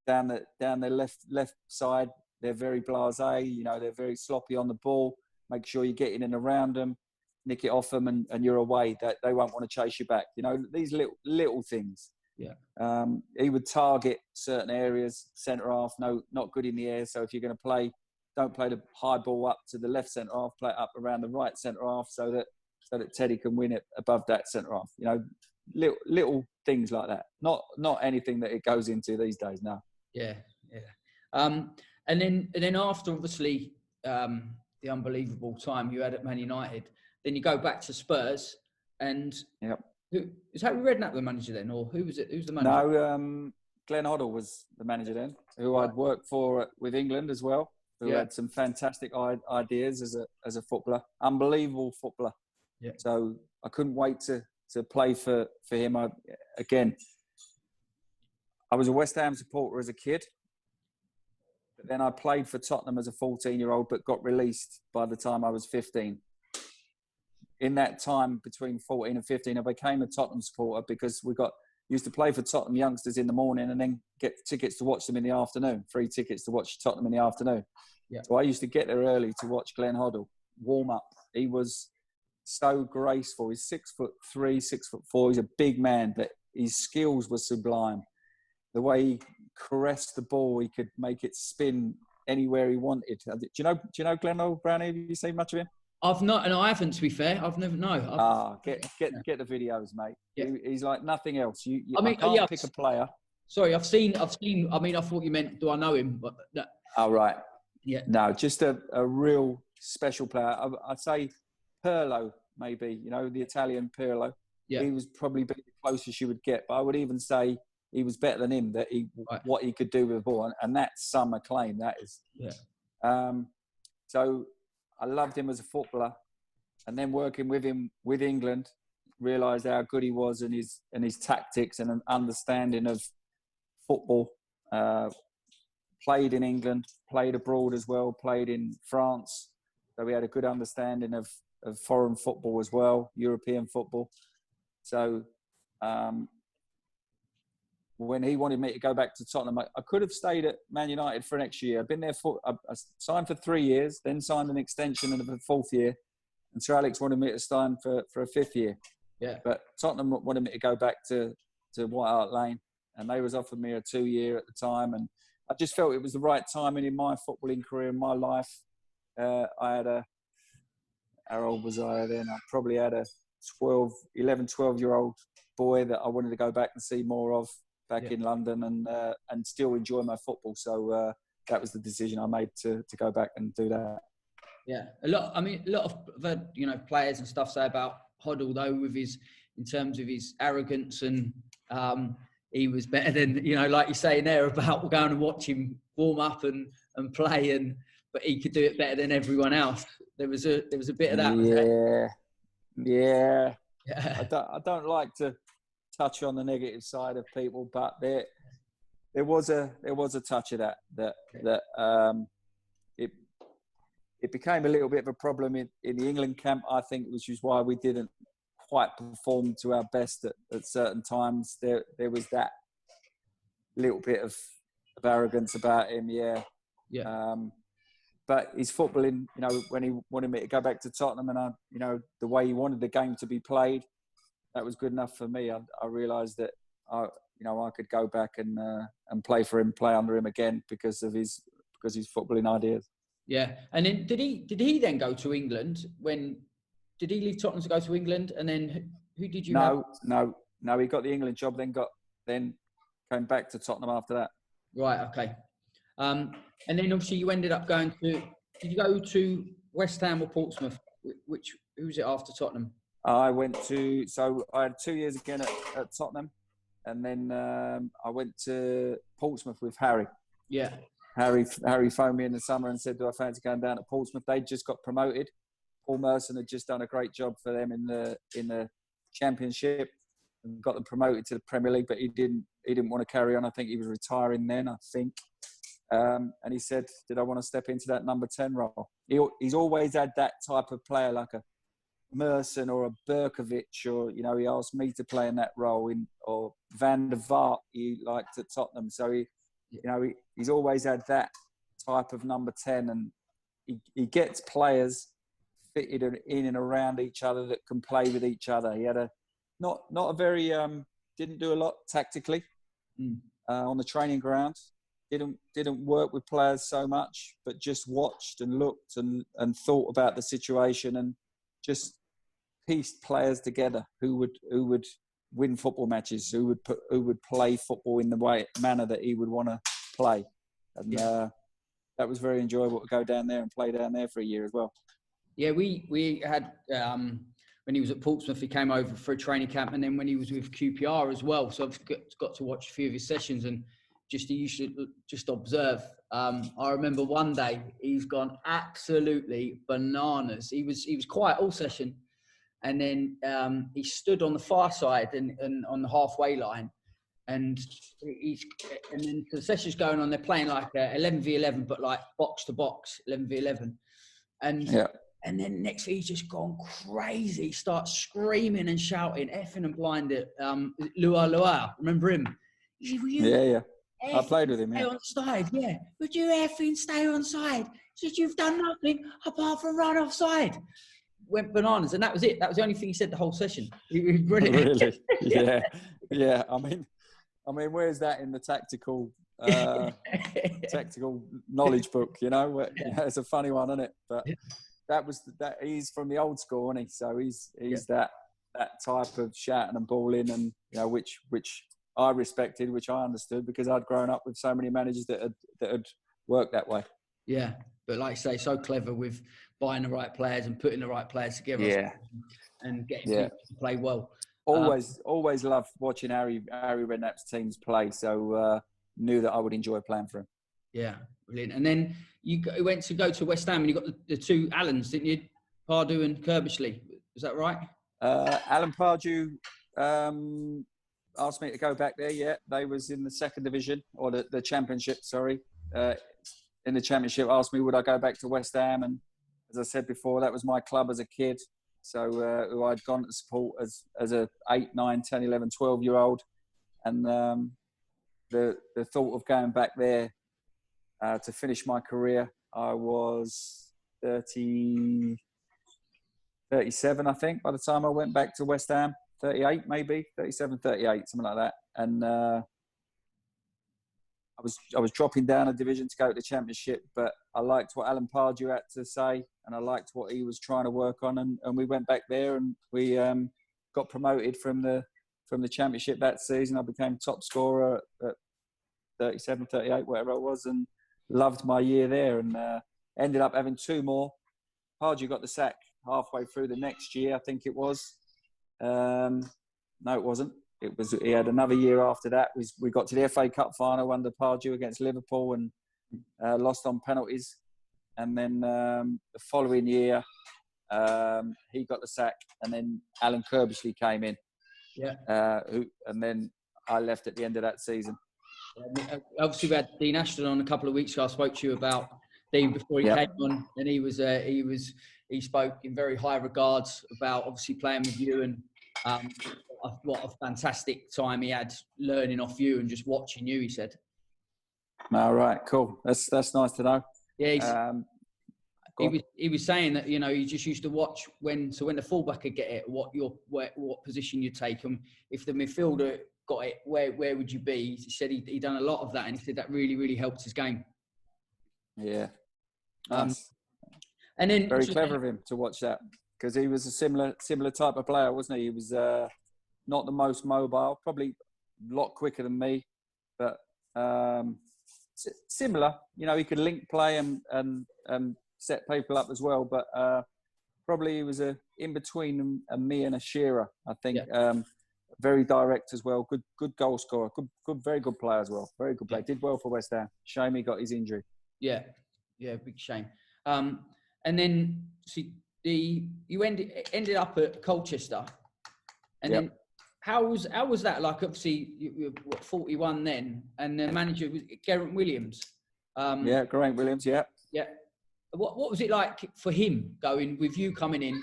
down the left side, they're very blasé. You know, they're very sloppy on the ball. Make sure you get in and around them, nick it off them, and you're away. That they won't want to chase you back. You know, these little things. Yeah. He would target certain areas. Centre half, no, not good in the air. So if you're going to play, don't play the high ball up to the left centre half. Play it up around the right centre half, so that Teddy can win it above that centre half. You know, little things like that. Not anything that it goes into these days now. Yeah. And then after obviously the unbelievable time you had at Man United, then you go back to Spurs, and yep. Is Harry Redknapp the manager then, or who was it? Who's the manager? No, Glenn Hoddle was the manager then, who I'd worked for with England as well. Who had some fantastic ideas as a footballer, unbelievable footballer. Yeah. So I couldn't wait to play for him. I was a West Ham supporter as a kid, but then I played for Tottenham as a 14-year-old, but got released by the time I was 15. In that time between 14 and 15, I became a Tottenham supporter because used to play for Tottenham youngsters in the morning and then get tickets to watch them in the afternoon, free tickets to watch Tottenham in the afternoon. Yeah. So I used to get there early to watch Glenn Hoddle warm up. He was so graceful. He's 6'3", 6'4". He's a big man, but his skills were sublime. The way he caressed the ball, he could make it spin anywhere he wanted. Do you know Glenn Hoddle, Brownie? Have you seen much of him? I've not, and I haven't. To be fair, I've never. No. Get the videos, mate. Yeah. He's like nothing else. I can't pick a player. Sorry, I've seen. I mean, I thought you meant, do I know him? But no. Oh, right. Yeah. No, just a real special player. I'd say Pirlo, maybe. You know, the Italian Pirlo. Yeah. He was probably the closest you would get. But I would even say he was better than him. What he could do with the ball, and that's some acclaim. That is. Yeah. So I loved him as a footballer, and then working with him with England, realised how good he was and his tactics and an understanding of football. Played in England, played abroad as well, played in France. So we had a good understanding of foreign football as well, European football. So when he wanted me to go back to Tottenham, I could have stayed at Man United for an extra year. I've been there I signed for 3 years, then signed an extension in the 4th year. And Sir Alex wanted me to sign for a 5th year. Yeah. But Tottenham wanted me to go back to White Hart Lane. And they was offering me a 2-year at the time. And I just felt it was the right timing in my footballing career, in my life. I had how old was I then? I probably had a 12-year-old boy that I wanted to go back and see more of back in London and still enjoy my football. So that was the decision I made to go back and do that. Yeah, a lot of players and stuff say about Hoddle though, in terms of his arrogance and he was better than, you know, like you're saying there about going and watch him warm up and play, but he could do it better than everyone else. There was a bit of that. Was there? Yeah. Yeah. I don't like to touch on the negative side of people, but there was a touch of that it became a little bit of a problem in the England camp, I think, which is why we didn't quite perform to our best at certain times. There was that little bit of arrogance about him, yeah. But his footballing, you know, when he wanted me to go back to Tottenham, and you know, the way he wanted the game to be played, that was good enough for me. I realised that I could go back and play for him, play under him again because his footballing ideas. Yeah, and then did he then go to England? Did he leave Tottenham to go to England? And then who did you have? No. He got the England job, then came back to Tottenham after that. Right. Okay. And then obviously you ended up going to. Did you go to West Ham or Portsmouth? Who was it after Tottenham? I had 2 years again at Tottenham, and then I went to Portsmouth with Harry. Yeah. Harry phoned me in the summer and said, "Do I fancy going down to Portsmouth?" They'd just got promoted. Paul Merson had just done a great job for them in the Championship and got them promoted to the Premier League, but he didn't want to carry on. I think he was retiring then, and he said, "Did I want to step into that number 10 role?" He's always had that type of player, like a Merson or a Berkovic, or, you know, he asked me to play in that role, or Van der Vaart he liked at Tottenham. So he's always had that type of number 10, and he gets players fitted in and around each other that can play with each other. He had not a very didn't do a lot tactically on the training ground. Didn't work with players so much, but just watched and looked and thought about the situation and just pieced players together who would win football matches, who would play football in the manner that he would want to play, and that was very enjoyable to go down there and play down there for a year as well. Yeah, we had when he was at Portsmouth, he came over for a training camp, and then when he was with QPR as well. So I've got to watch a few of his sessions, and you should just observe. I remember one day he's gone absolutely bananas. He was quiet all session, and then he stood on the far side and on the halfway line, and then the session's going on. They're playing like 11v11, but like box to box, 11v11, and then next thing he's just gone crazy. He starts screaming and shouting, effing and blinded. Lua, remember him? Yeah. I played with him. Stay on side, yeah. Would you effing stay on side? Said you've done nothing apart from run offside. Went bananas, and that was it. That was the only thing he said the whole session. He was brilliant. Really? Yeah. I mean, where's that in the tactical knowledge book? You know, it's a funny one, isn't it? But that he's from the old school, isn't he? So he's that type of shouting and balling, and you know, which I respected, which I understood because I'd grown up with so many managers that had worked that way. Yeah, but like I say, so clever with buying the right players and putting the right players together, and getting people to play well. Always loved watching Harry Redknapp's teams play, so knew that I would enjoy playing for him. Yeah, brilliant. And then you went to go to West Ham, and you got the two Allens, didn't you? Pardew and Kerbishley. Is that right? Alan Pardew asked me to go back there. Yeah, they was in the second division, or the Championship. Sorry, in the Championship, asked me would I go back to West Ham, and as I said before, that was my club as a kid. So who I'd gone to support as a 8, 9, 10, 11, 12-year-old, and the thought of going back there to finish my career, I was 37, I think, by the time I went back to West Ham. 38 maybe, 37, 38, something like that. And I was dropping down a division to go to the Championship, but I liked what Alan Pardew had to say, and I liked what he was trying to work on, and we went back there, and we got promoted from the Championship that season. I became top scorer at 37, 38, whatever it was, and loved my year there, and ended up having 2 more. Pardew got the sack halfway through the next year, I think it was. No, it wasn't. he had another year after that. We got to the FA Cup final under Pardew against Liverpool and lost on penalties. And then the following year, he got the sack, and then Alan Kirbishley came in. Yeah. And then I left at the end of that season. Obviously, we had Dean Ashton on a couple of weeks ago. I spoke to you about Dean before he came on, and he spoke in very high regards about obviously playing with you, and what a fantastic time he had learning off you and just watching you. He said. All right, cool. That's nice to know. Yeah. He was saying that, you know, he just used to watch when the fullback would get it, what position you take him. If the midfielder got it, where would you be? He said he done a lot of that, and he said that really, really helped his game. Yeah. Nice. And then very clever of him to watch that, because he was a similar type of player, wasn't he? He was not the most mobile, probably a lot quicker than me, but similar. You know, he could link play and set people up as well, but probably he was in between me and a Shearer, I think. Yeah. Very direct as well. Good goal scorer. Very good player as well. Very good player. Yeah. Did well for West Ham. Shame he got his injury. Yeah, big shame. And then you ended up at Colchester, and then how was that? Like, obviously you were 41 then, and the manager was Geraint Williams. Geraint Williams. Yeah. Yeah. What was it like for him going with you coming in,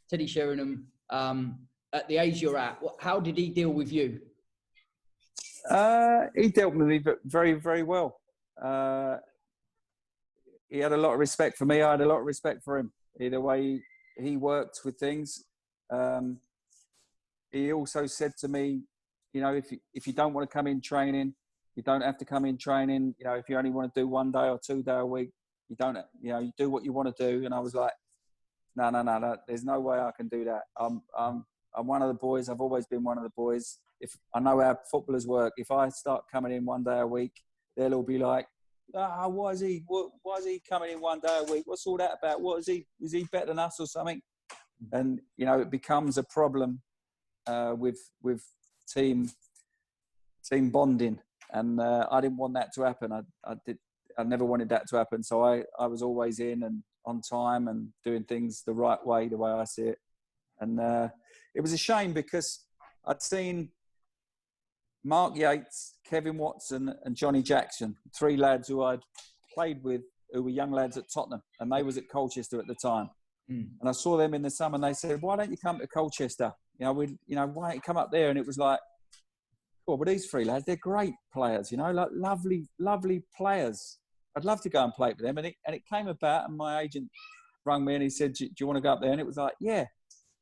Teddy Sheringham, at the age you're at? How did he deal with you? He dealt with me very, very well. He had a lot of respect for me. I had a lot of respect for him. The way he worked with things. He also said to me, you know, if you don't want to come in training, you don't have to come in training. You know, if you only want to do 1 day or 2 day a week, you don't, you know, you do what you want to do. And I was like, no, there's no way I can do that. I'm one of the boys. I've always been one of the boys. If I know how footballers work, if I start coming in 1 day a week, they'll all be like, why is he coming in 1 day a week? What's all that about? Is he better than us or something? And, you know, it becomes a problem with team bonding. And I didn't want that to happen. I never wanted that to happen. So I was always in and on time and doing things the right way, the way I see it. And it was a shame because I'd seen Mark Yates, Kevin Watson and Johnny Jackson, 3 lads who I'd played with, who were young lads at Tottenham, and they was at Colchester at the time. And I saw them in the summer and they said, why don't you come to Colchester? Why don't you come up there? And it was like, well, these 3 lads, they're great players, you know, like lovely players. I'd love to go and play with them. And it came about, and my agent rang me and he said, do you want to go up there? And it was like, yeah.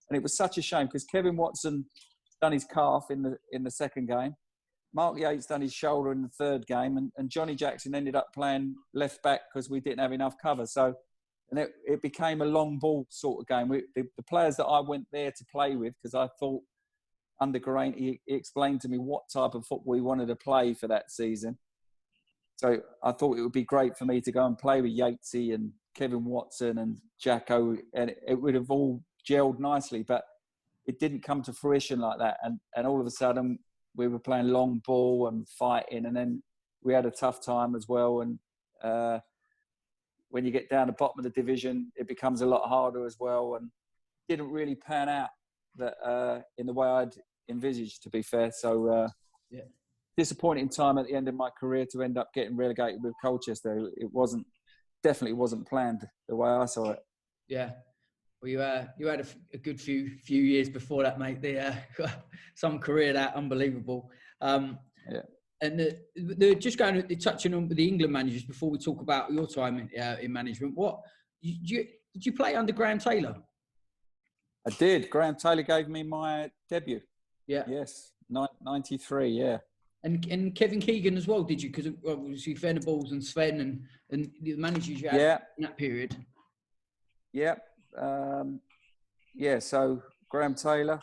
And it was such a shame because Kevin Watson done his calf in the second game. Mark Yates done his shoulder in the third game, and Johnny Jackson ended up playing left back because we didn't have enough cover. So, and it became a long ball sort of game. The players that I went there to play with, because I thought under Geraint, he explained to me what type of football he wanted to play for that season. So I thought it would be great for me to go and play with Yatesy and Kevin Watson and Jacko, and it would have all gelled nicely, but it didn't come to fruition like that. And all of a sudden we were playing long ball and fighting, and then we had a tough time as well. And when you get down the bottom of the division, it becomes a lot harder as well, and didn't really pan out that in the way I'd envisaged, to be fair. So disappointing time at the end of my career to end up getting relegated with Colchester. It definitely wasn't planned the way I saw it. Yeah. Well, you had a good few years before that, mate. Some career that unbelievable. And they're just touching on the England managers before we talk about your time in management. Did you play under Graham Taylor? I did. Graham Taylor gave me my debut. Yeah. Yes. 93. Yeah. And Kevin Keegan as well, did you? Because obviously Venables and Sven and the managers you had in that period. Yeah. So Graham Taylor,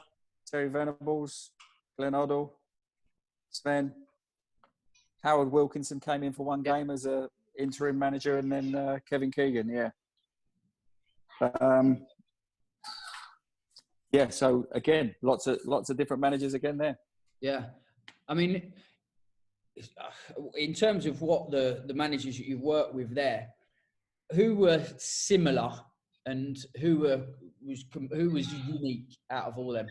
Terry Venables, Glenn Hoddle, Sven, Howard Wilkinson came in for one game as a interim manager, and then Kevin Keegan. So again, lots of different managers again there. Yeah. I mean, in terms of what the managers that you've worked with there, who were similar and who was unique out of all them?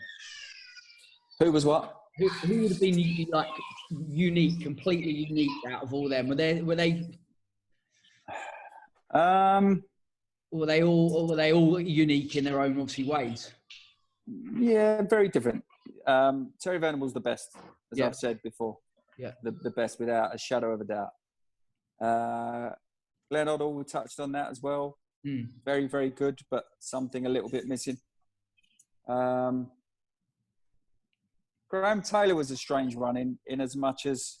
Who was what? Who would have been like unique, completely unique out of all them? Were they were they all unique in their own obviously ways? Yeah, very different. Terry Venables the best, as I've said before. Yeah, the best without a shadow of a doubt. Glenn Hoddle, we touched on that as well. Very, very good, but something a little bit missing. Graham Taylor was a strange run in as much as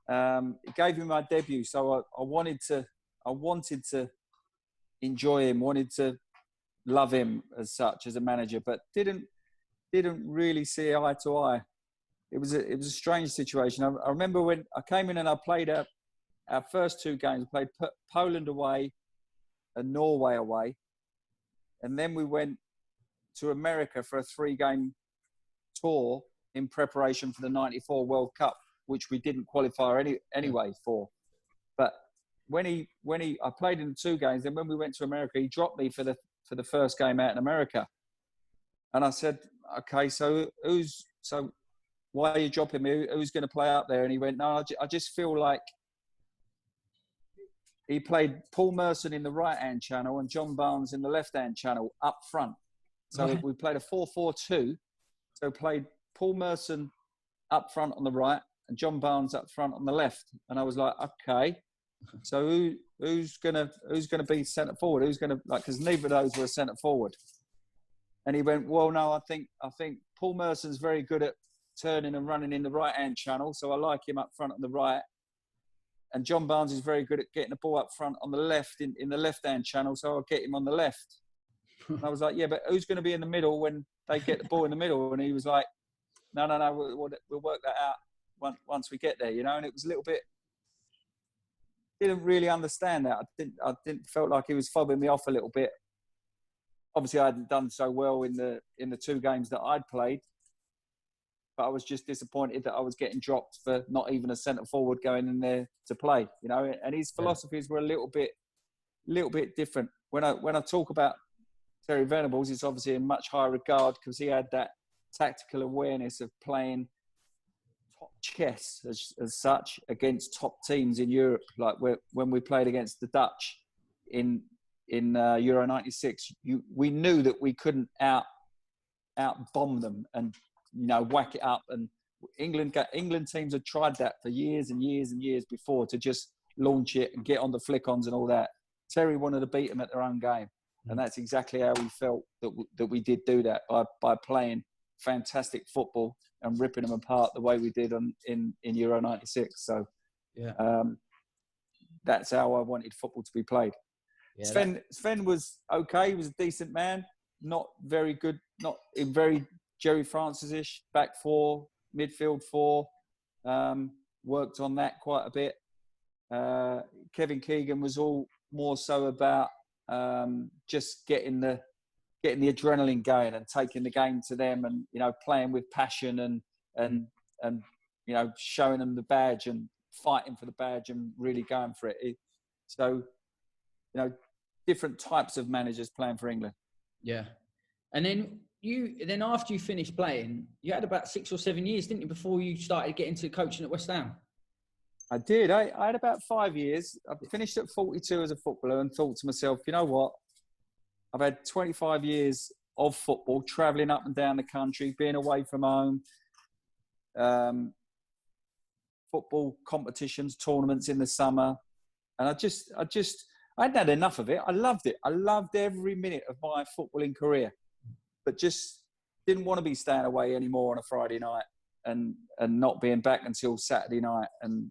it gave me my debut, so I wanted to enjoy him, wanted to love him as such as a manager, but didn't really see eye to eye. It was a strange situation. I remember when I came in and I played our first two games. We played Poland away and Norway away, and then we went to America for a 3-game tour in preparation for the '94 World Cup, which we didn't qualify anyway for. But when I played in the 2 games, then when we went to America, he dropped me for the first game out in America, and I said, "Okay, so why are you dropping me? Who's going to play up there?" And he went, "No, I just feel like." He played Paul Merson in the right-hand channel and John Barnes in the left-hand channel up front. So we played a 4-4-2. So played Paul Merson up front on the right and John Barnes up front on the left. And I was like, okay, so who's gonna be centre forward? Who's gonna because neither of those were centre forward. And he went, well, no, I think Paul Merson's very good at turning and running in the right-hand channel, so I like him up front on the right. And John Barnes is very good at getting the ball up front on the left in the left-hand channel, so I'll get him on the left. And I was like, yeah, but who's going to be in the middle when they get the ball in the middle? And he was like, no, we'll work that out once we get there, you know. And it was a little bit, didn't really understand that. I didn't felt like he was fobbing me off a little bit. Obviously, I hadn't done so well in the 2 games that I'd played. But I was just disappointed that I was getting dropped for not even a centre forward going in there to play, you know. And his philosophies were a little bit different. When I talk about Terry Venables, it's obviously in much higher regard because he had that tactical awareness of playing top chess as such against top teams in Europe. Like when we played against the Dutch in Euro '96, we knew that we couldn't out bomb them and, you know, whack it up. And England teams had tried that for years and years and years before to just launch it and get on the flick-ons and all that. Terry wanted to beat them at their own game. And that's exactly how we felt that we did do that by playing fantastic football and ripping them apart the way we did in Euro '96. So that's how I wanted football to be played. Yeah, Sven was okay. He was a decent man. Not very good. Not in very Jerry Francis-ish, back 4, midfield 4, worked on that quite a bit. Kevin Keegan was all more so about just getting the adrenaline going and taking the game to them, and, you know, playing with passion and you know, showing them the badge and fighting for the badge and really going for it. So, you know, different types of managers playing for England. Yeah, and then after you finished playing, you had about 6 or 7 years, didn't you, before you started getting into coaching at West Ham? I did. I had about 5 years. I finished at 42 as a footballer and thought to myself, you know what? I've had 25 years of football, travelling up and down the country, being away from home, football competitions, tournaments in the summer. And I hadn't had enough of it. I loved it. I loved every minute of my footballing career, but just didn't want to be staying away anymore on a Friday night and not being back until Saturday night. And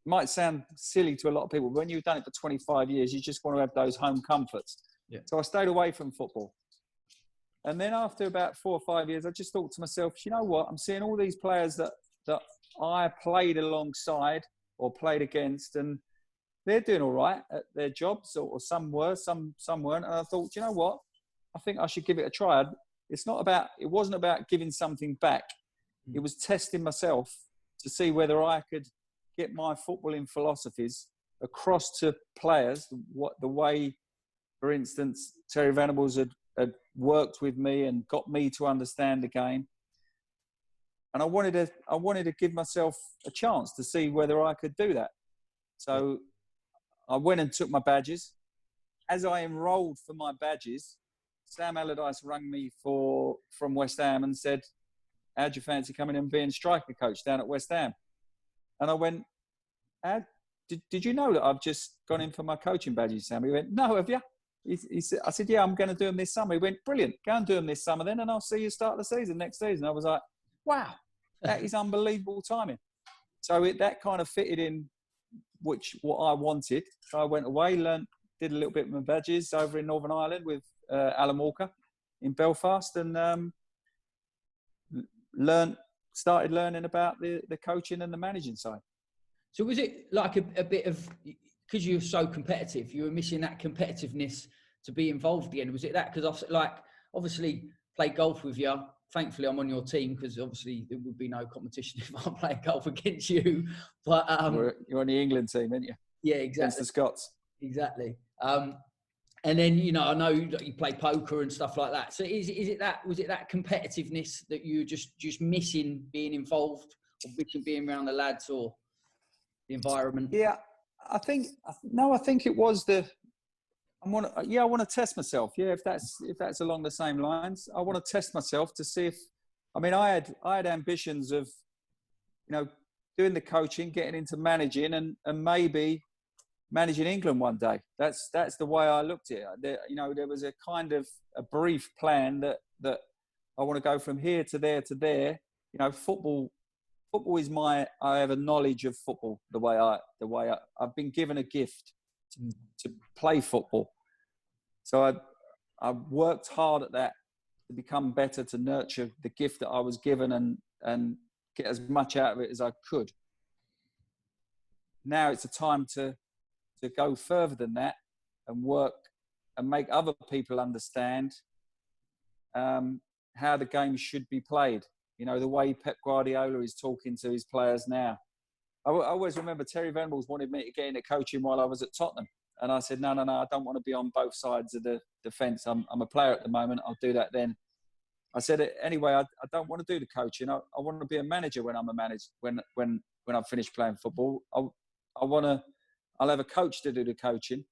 it might sound silly to a lot of people, but when you've done it for 25 years, you just want to have those home comforts. Yeah. So I stayed away from football. And then after about 4 or 5 years, I just thought to myself, you know what? I'm seeing all these players that I played alongside or played against, and they're doing all right at their jobs, or some were, some weren't. And I thought, you know what? I think I should give it a try. It wasn't about giving something back. It was testing myself to see whether I could get my footballing philosophies across to players. What the way, for instance, Terry Venables had worked with me and got me to understand the game. And I wanted to give myself a chance to see whether I could do that. So I went and took my badges. As I enrolled for my badges, Sam Allardyce rang me from West Ham and said, "How'd you fancy coming and being striker coach down at West Ham?" And I went, did you know that I've just gone in for my coaching badges, Sam? He went, "No, have you?" He said, I said, "Yeah, I'm going to do them this summer." He went, "Brilliant. Go and do them this summer then, and I'll see you start the season next season." I was like, wow, that is unbelievable timing. So that kind of fitted in what I wanted. So I went away, did a little bit of my badges over in Northern Ireland with Alan Walker in Belfast, and started learning about the coaching and the managing side. So was it like a bit of, because you were so competitive, you were missing that competitiveness to be involved again? Was it that? Because obviously played golf with you. Thankfully, I'm on your team, because obviously there would be no competition if I'm playing golf against you. But you're on the England team, aren't you? Yeah, exactly. Against the Scots. Exactly. And then, I know you play poker and stuff like that. So was it that competitiveness that you were just missing being involved, or missing being around the lads or the environment? Yeah, I think it was I want to test myself. Yeah, if that's along the same lines, I want to test myself to see if, I had ambitions of, doing the coaching, getting into managing, and maybe managing England one day. That's the way I looked at it. There was a kind of a brief plan that I want to go from here to there to there. Football is I have a knowledge of football. The way I've been given a gift to play football. So I worked hard at that to become better, to nurture the gift that I was given and get as much out of it as I could. Now it's a time to go further than that and work and make other people understand how the game should be played. The way Pep Guardiola is talking to his players now. I always remember Terry Venables wanted me to get into coaching while I was at Tottenham. And I said, no, I don't want to be on both sides of the fence. I'm a player at the moment. I'll do that then. I said, anyway, I don't want to do the coaching. I want to be a manager when I'm a manager, when I've finished playing football. I'll have a coach to do the coaching,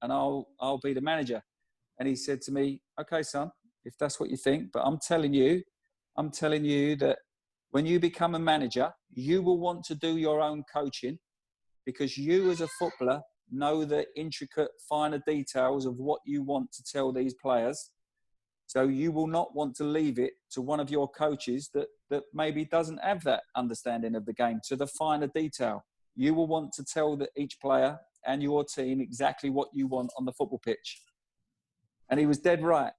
and I'll be the manager. And he said to me, "Okay, son, if that's what you think, but I'm telling you that when you become a manager, you will want to do your own coaching, because you as a footballer know the intricate, finer details of what you want to tell these players. So you will not want to leave it to one of your coaches that maybe doesn't have that understanding of the game to the finer detail. You will want to tell each player and your team exactly what you want on the football pitch." And he was dead right.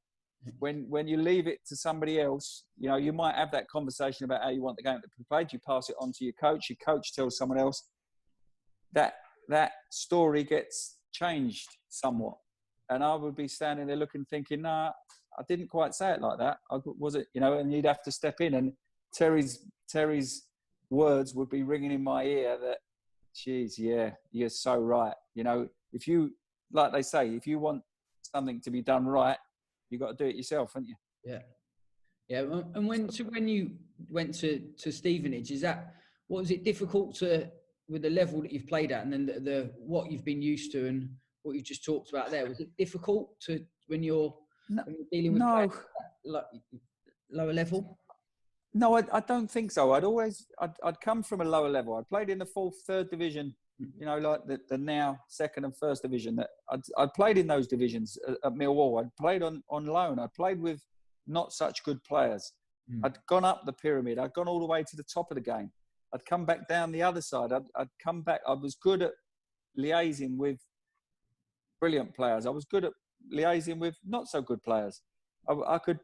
When you leave it to somebody else, you might have that conversation about how you want the game to be played. You pass it on to your coach tells someone else. That story gets changed somewhat. And I would be standing there thinking, nah, I didn't quite say it like that. Was it, and you'd have to step in, and Terry's words would be ringing in my ear that, geez, yeah, you're so right. If you, like they say, if you want something to be done right, you've got to do it yourself, haven't you? Yeah. Yeah. And when you went to Stevenage, what was it difficult with the level that you've played at, and then the what you've been used to and what you just talked about there? Was it difficult when you're dealing with players at lower level? No, I don't think so. I'd come from a lower level. I played in the third division, like the now second and first division. I'd played in those divisions at Millwall. I'd played on loan. I played with not such good players. I'd gone up the pyramid. I'd gone all the way to the top of the game. I'd come back down the other side. I'd come back. I was good at liaising with brilliant players. I was good at liaising with not so good players. I could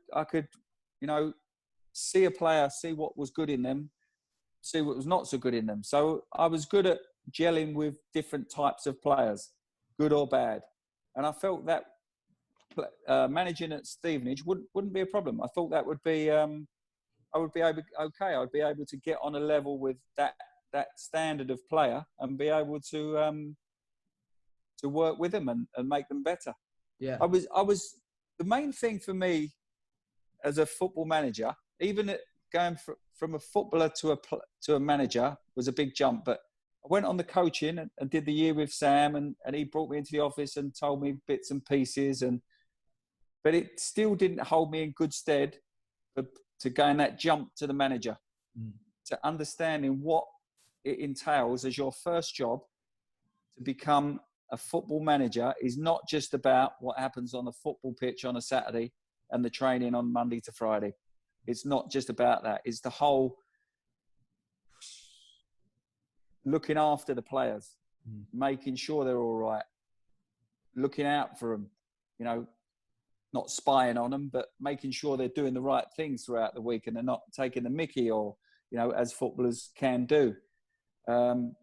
see a player, see what was good in them, see what was not so good in them. So I was good at gelling with different types of players, good or bad. And I felt that managing at Stevenage wouldn't be a problem. I thought that would be I would be able, okay, I'd be able to get on a level with that standard of player and be able to work with them and make them better. Yeah. The main thing for me as a football manager, even going from a footballer to a manager was a big jump. But I went on the coaching and did the year with Sam, and he brought me into the office and told me bits and pieces. But it still didn't hold me in good stead to going that jump to the manager, to understanding what it entails as your first job to become a football manager is not just about what happens on the football pitch on a Saturday and the training on Monday to Friday. It's not just about that. It's the whole looking after the players, making sure they're all right, looking out for them, you know, not spying on them, but making sure they're doing the right things throughout the week and they're not taking the mickey, or, you know, as footballers can do.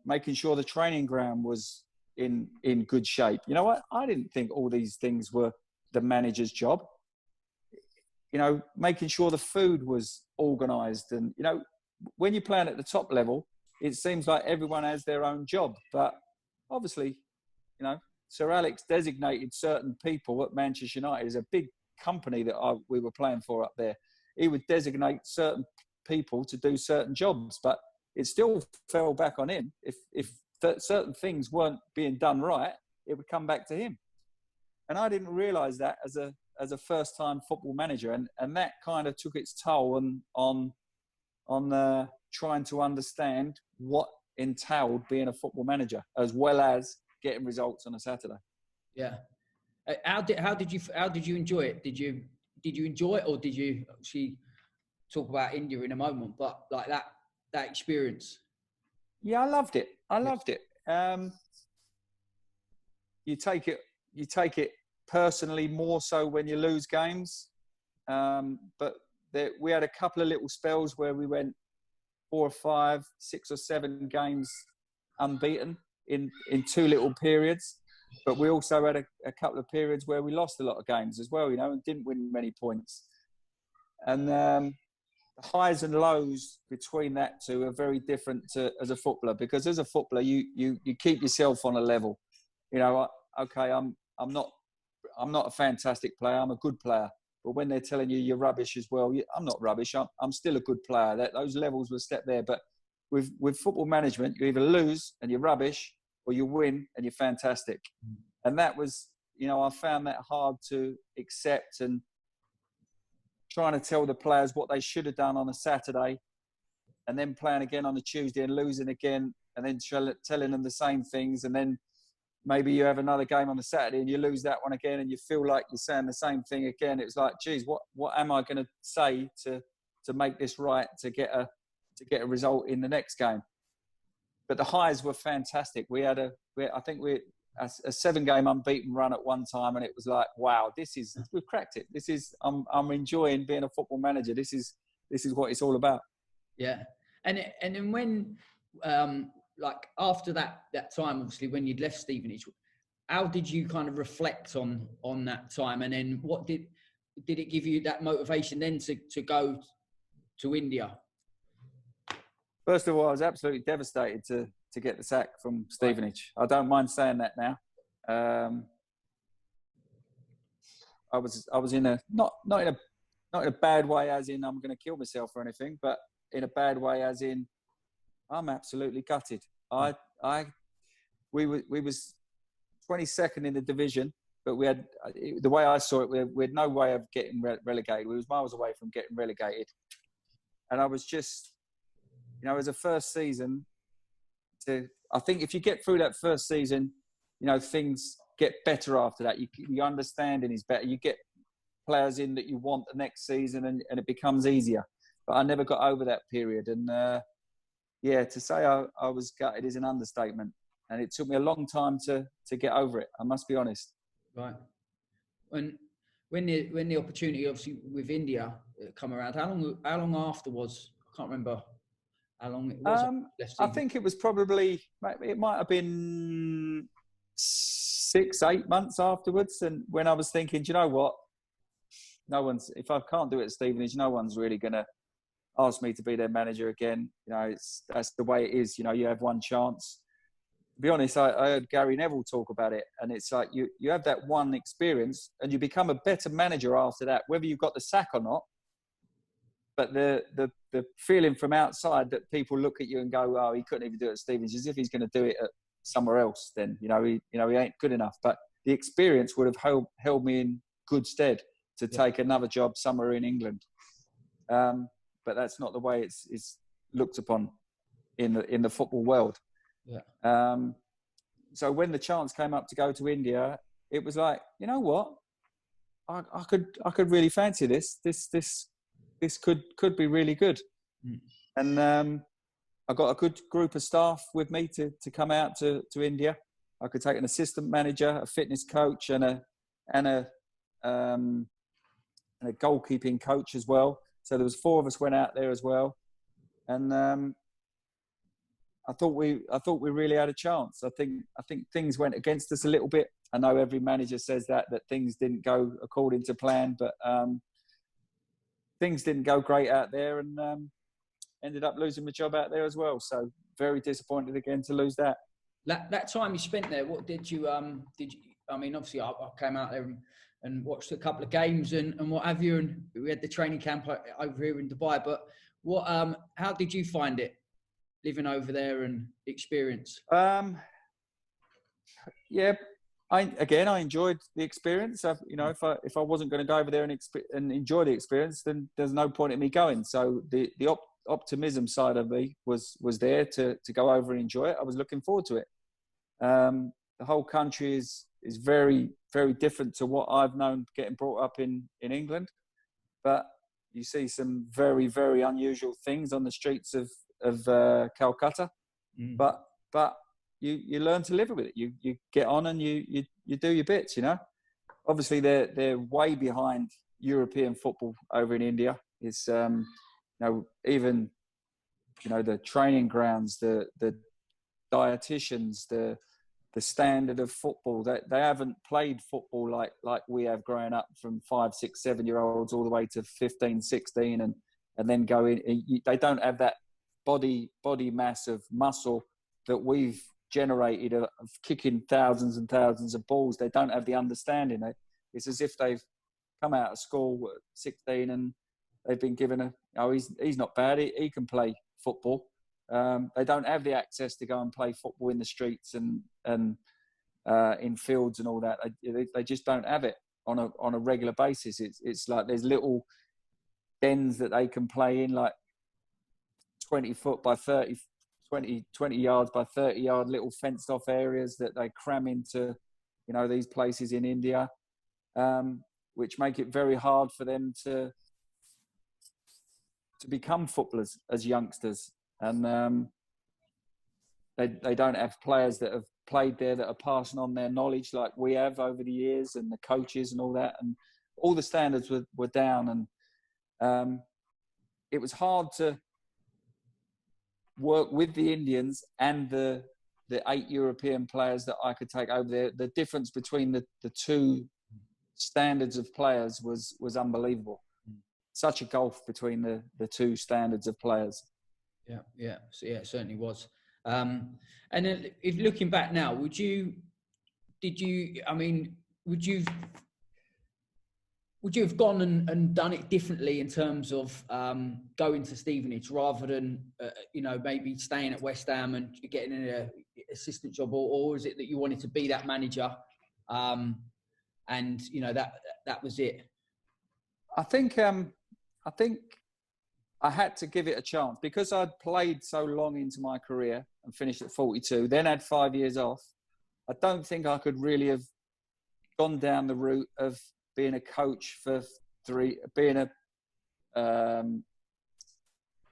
Making sure the training ground was in good shape. You know what? I didn't think all these things were the manager's job. You know, making sure the food was organised. And, you know, when you're playing at the top level, it seems like everyone has their own job. But obviously, you know, Sir Alex designated certain people at Manchester United as a big company that we were playing for up there. He would designate certain people to do certain jobs, but it still fell back on him. If certain things weren't being done right, it would come back to him. And I didn't realise that as a first-time football manager, and that kind of took its toll on trying to understand what entailed being a football manager, as well as getting results on a Saturday. Yeah. How did you enjoy it? Did you enjoy it, or did you actually talk about India in a moment? But like that experience. Yeah, I loved it. You take it personally more so when you lose games. But we had a couple of little spells where we went 4 or 5, 6 or 7 games unbeaten in 2 little periods. But we also had a couple of periods where we lost a lot of games as well, you know, and didn't win many points. And the highs and lows between that two are very different as a footballer, because as a footballer, you keep yourself on a level. You know, okay, I'm not a fantastic player. I'm a good player. But when they're telling you you're rubbish as well, I'm not rubbish. I'm still a good player. Those levels will step there. But with football management, you either lose and you're rubbish, or you win and you're fantastic. And that was, you know, I found that hard to accept, and trying to tell the players what they should have done on a Saturday, and then playing again on a Tuesday and losing again, and then telling them the same things. And then maybe you have another game on a Saturday and you lose that one again, and you feel like you're saying the same thing again. It was like, geez, what am I going to say to make this right, to get a result in the next game? But the highs were fantastic. We had a 7-game unbeaten run at one time, and it was like, wow, we've cracked it. I'm enjoying being a football manager. This is what it's all about. Yeah. And then when, like after that time, obviously when you'd left Stevenage, how did you kind of reflect on that time? And then what did it give you that motivation then to go to India? First of all, I was absolutely devastated to get the sack from Stevenage. I don't mind saying that now. I was in a not in a bad way, as in I'm going to kill myself or anything, but in a bad way, as in I'm absolutely gutted. We was 22nd in the division, but we had, the way I saw it, we had no way of getting relegated. We was miles away from getting relegated, and I was just, you know, as a first season, I think if you get through that first season, you know, things get better after that. Your understanding is better. You get players in that you want the next season, and it becomes easier. But I never got over that period. And to say I was gutted is an understatement. And it took me a long time to get over it, I must be honest. Right. When the opportunity, obviously, with India come around, how long afterwards? I can't remember how long it was. I think it was probably, it might have been 6-8 months afterwards. And when I was thinking, do you know what? If I can't do it at Stevenage, no one's really going to asked me to be their manager again. That's the way it is. You have one chance. To be honest, I heard Gary Neville talk about it, and it's like you have that one experience and you become a better manager after that, whether you've got the sack or not. But the feeling from outside that people look at you and go, oh, he couldn't even do it at Stevenage, as if he's going to do it at somewhere else, then he ain't good enough. But the experience would have held me in good stead to take another job somewhere in England. But that's not the way it's looked upon in the football world. Yeah. So when the chance came up to go to India, it was like, you know what, I could really fancy this. This could be really good. And I got a good group of staff with me to come out to India. I could take an assistant manager, a fitness coach, and a goalkeeping coach as well. So there was 4 of us went out there as well, and I thought we really had a chance. I think things went against us a little bit. I know every manager says that things didn't go according to plan, but things didn't go great out there, and ended up losing my job out there as well. So very disappointed again to lose that. That time you spent there, what did you? I mean, obviously, I came out there and watched a couple of games and what have you, and we had the training camp over here in Dubai. But how did you find it living over there and experience? Yeah, I enjoyed the experience. If I wasn't going to go over there and enjoy the experience, then there's no point in me going. So the optimism side of me was there to go over and enjoy it. I was looking forward to it. The whole country is very, very different to what I've known getting brought up in England. But you see some very, very unusual things on the streets of Calcutta. But you learn to live with it. You get on and you do your bits, Obviously, they're way behind European football over in India. It's, even, the training grounds, the dietitians, the standard of football, that they haven't played football like we have growing up from 5, 6, 7-year-olds all the way to 15, 16 and then go in. They don't have that body mass of muscle that we've generated of kicking thousands and thousands of balls. They don't have the understanding. It's as if they've come out of school at 16 and they've been given he's not bad, he can play football. They don't have the access to go and play football in the streets and in fields and all that. They just don't have it on a regular basis. It's like there's little dens that they can play in, like 20 foot by 30, 20 yards by 30 yard little fenced off areas that they cram into, these places in India, which make it very hard for them to become footballers as youngsters. And they don't have players that have played there that are passing on their knowledge like we have over the years, and the coaches and all that. And all the standards were down, and it was hard to work with the Indians and the 8 European players that I could take over there. The difference between the 2 standards of players was unbelievable. Such a gulf between the 2 standards of players. Yeah. So it certainly was. And then, if looking back now, would you have gone and done it differently in terms of going to Stevenage rather than maybe staying at West Ham and getting an assistant job, or is it that you wanted to be that manager, and that was it? I think I had to give it a chance because I'd played so long into my career and finished at 42, then had 5 years off. I don't think I could really have gone down the route of being a coach for 3, being a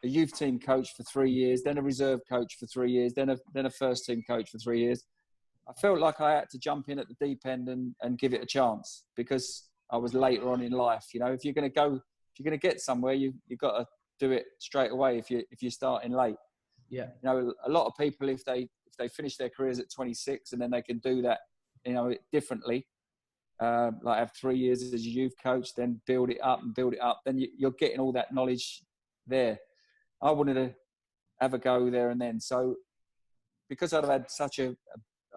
youth team coach for 3 years, then a reserve coach for 3 years, then a first team coach for 3 years. I felt like I had to jump in at the deep end and give it a chance because I was later on in life. If you're going to get somewhere, you've got to do it straight away. If you're starting late, a lot of people, if they finish their careers at 26 and then they can do that, differently. Like have 3 years as a youth coach, then build it up, then you're getting all that knowledge there. I wanted to have a go there and then. So because I'd have had such a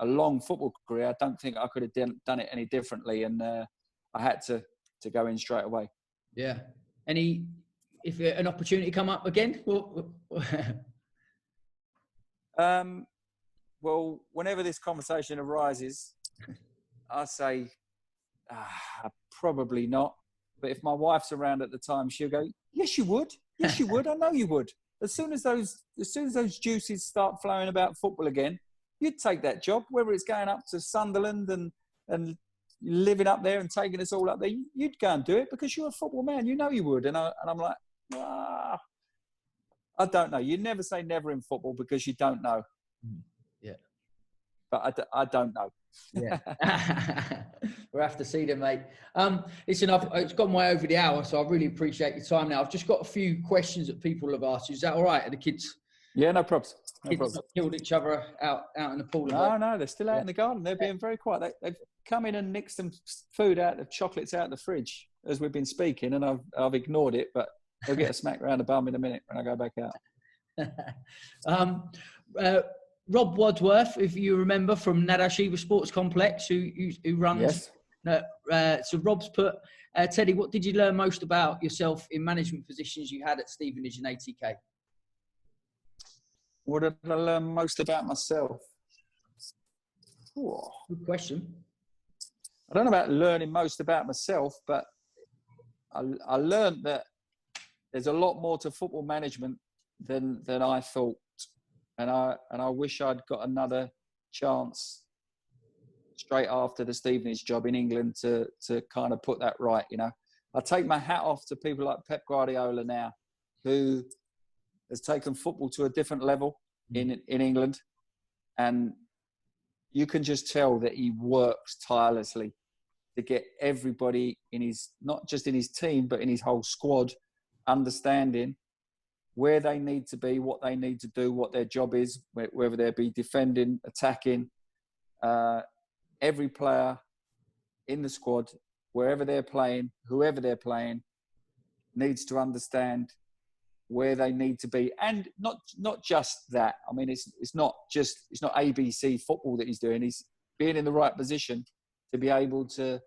long football career, I don't think I could have done it any differently. And I had to go in straight away. Yeah. If an opportunity come up again? Well, whenever this conversation arises, I say, probably not. But if my wife's around at the time, she'll go, yes, you would. Yes, you would. I know you would. As soon as those juices start flowing about football again, you'd take that job, whether it's going up to Sunderland and living up there and taking us all up there. You'd go and do it because you're a football man. You know you would. And I'm like, I don't know. You never say never in football because you don't know. Yeah. But I don't know. Yeah. We'll have to see them, mate. Listen, it's gone way over the hour, so I really appreciate your time now. I've just got a few questions that people have asked you. Is that all right? Are the kids? Yeah, no problems. Kids killed each other out in the pool? No, they're still out in the garden. They're being very quiet. They've come in and nicked some food out, the chocolates out of the fridge as we've been speaking, and I've ignored it, but they'll get a smack round the bum in a minute when I go back out. Rob Wadsworth, if you remember, from Nadashiva Sports Complex, who runs. Yes. So Rob's put, Teddy, what did you learn most about yourself in management positions you had at Stevenage and ATK? What did I learn most about myself? Oh, good question. I don't know about learning most about myself, but I learned that there's a lot more to football management than I thought. And I wish I'd got another chance straight after the Stevenage job in England to kind of put that right, you know. I take my hat off to people like Pep Guardiola now, who has taken football to a different level in England. And you can just tell that he works tirelessly to get everybody in his, not just in his team, but in his whole squad, understanding where they need to be, what they need to do, what their job is, whether they be defending, attacking. Every player in the squad, wherever they're playing, whoever they're playing, needs to understand where they need to be. And not just that. I mean, it's not ABC football that he's doing. He's being in the right position to be able to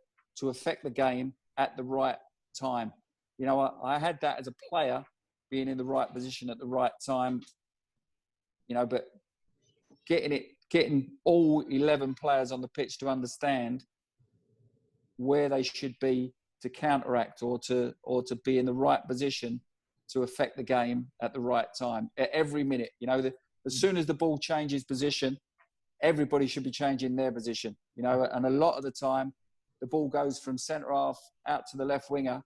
affect the game at the right time. You know, I had that as a player, being in the right position at the right time, you know, but getting all 11 players on the pitch to understand where they should be to counteract or to be in the right position to affect the game at the right time at every minute. You know, as soon as the ball changes position, everybody should be changing their position, you know, and a lot of the time the ball goes from centre half out to the left winger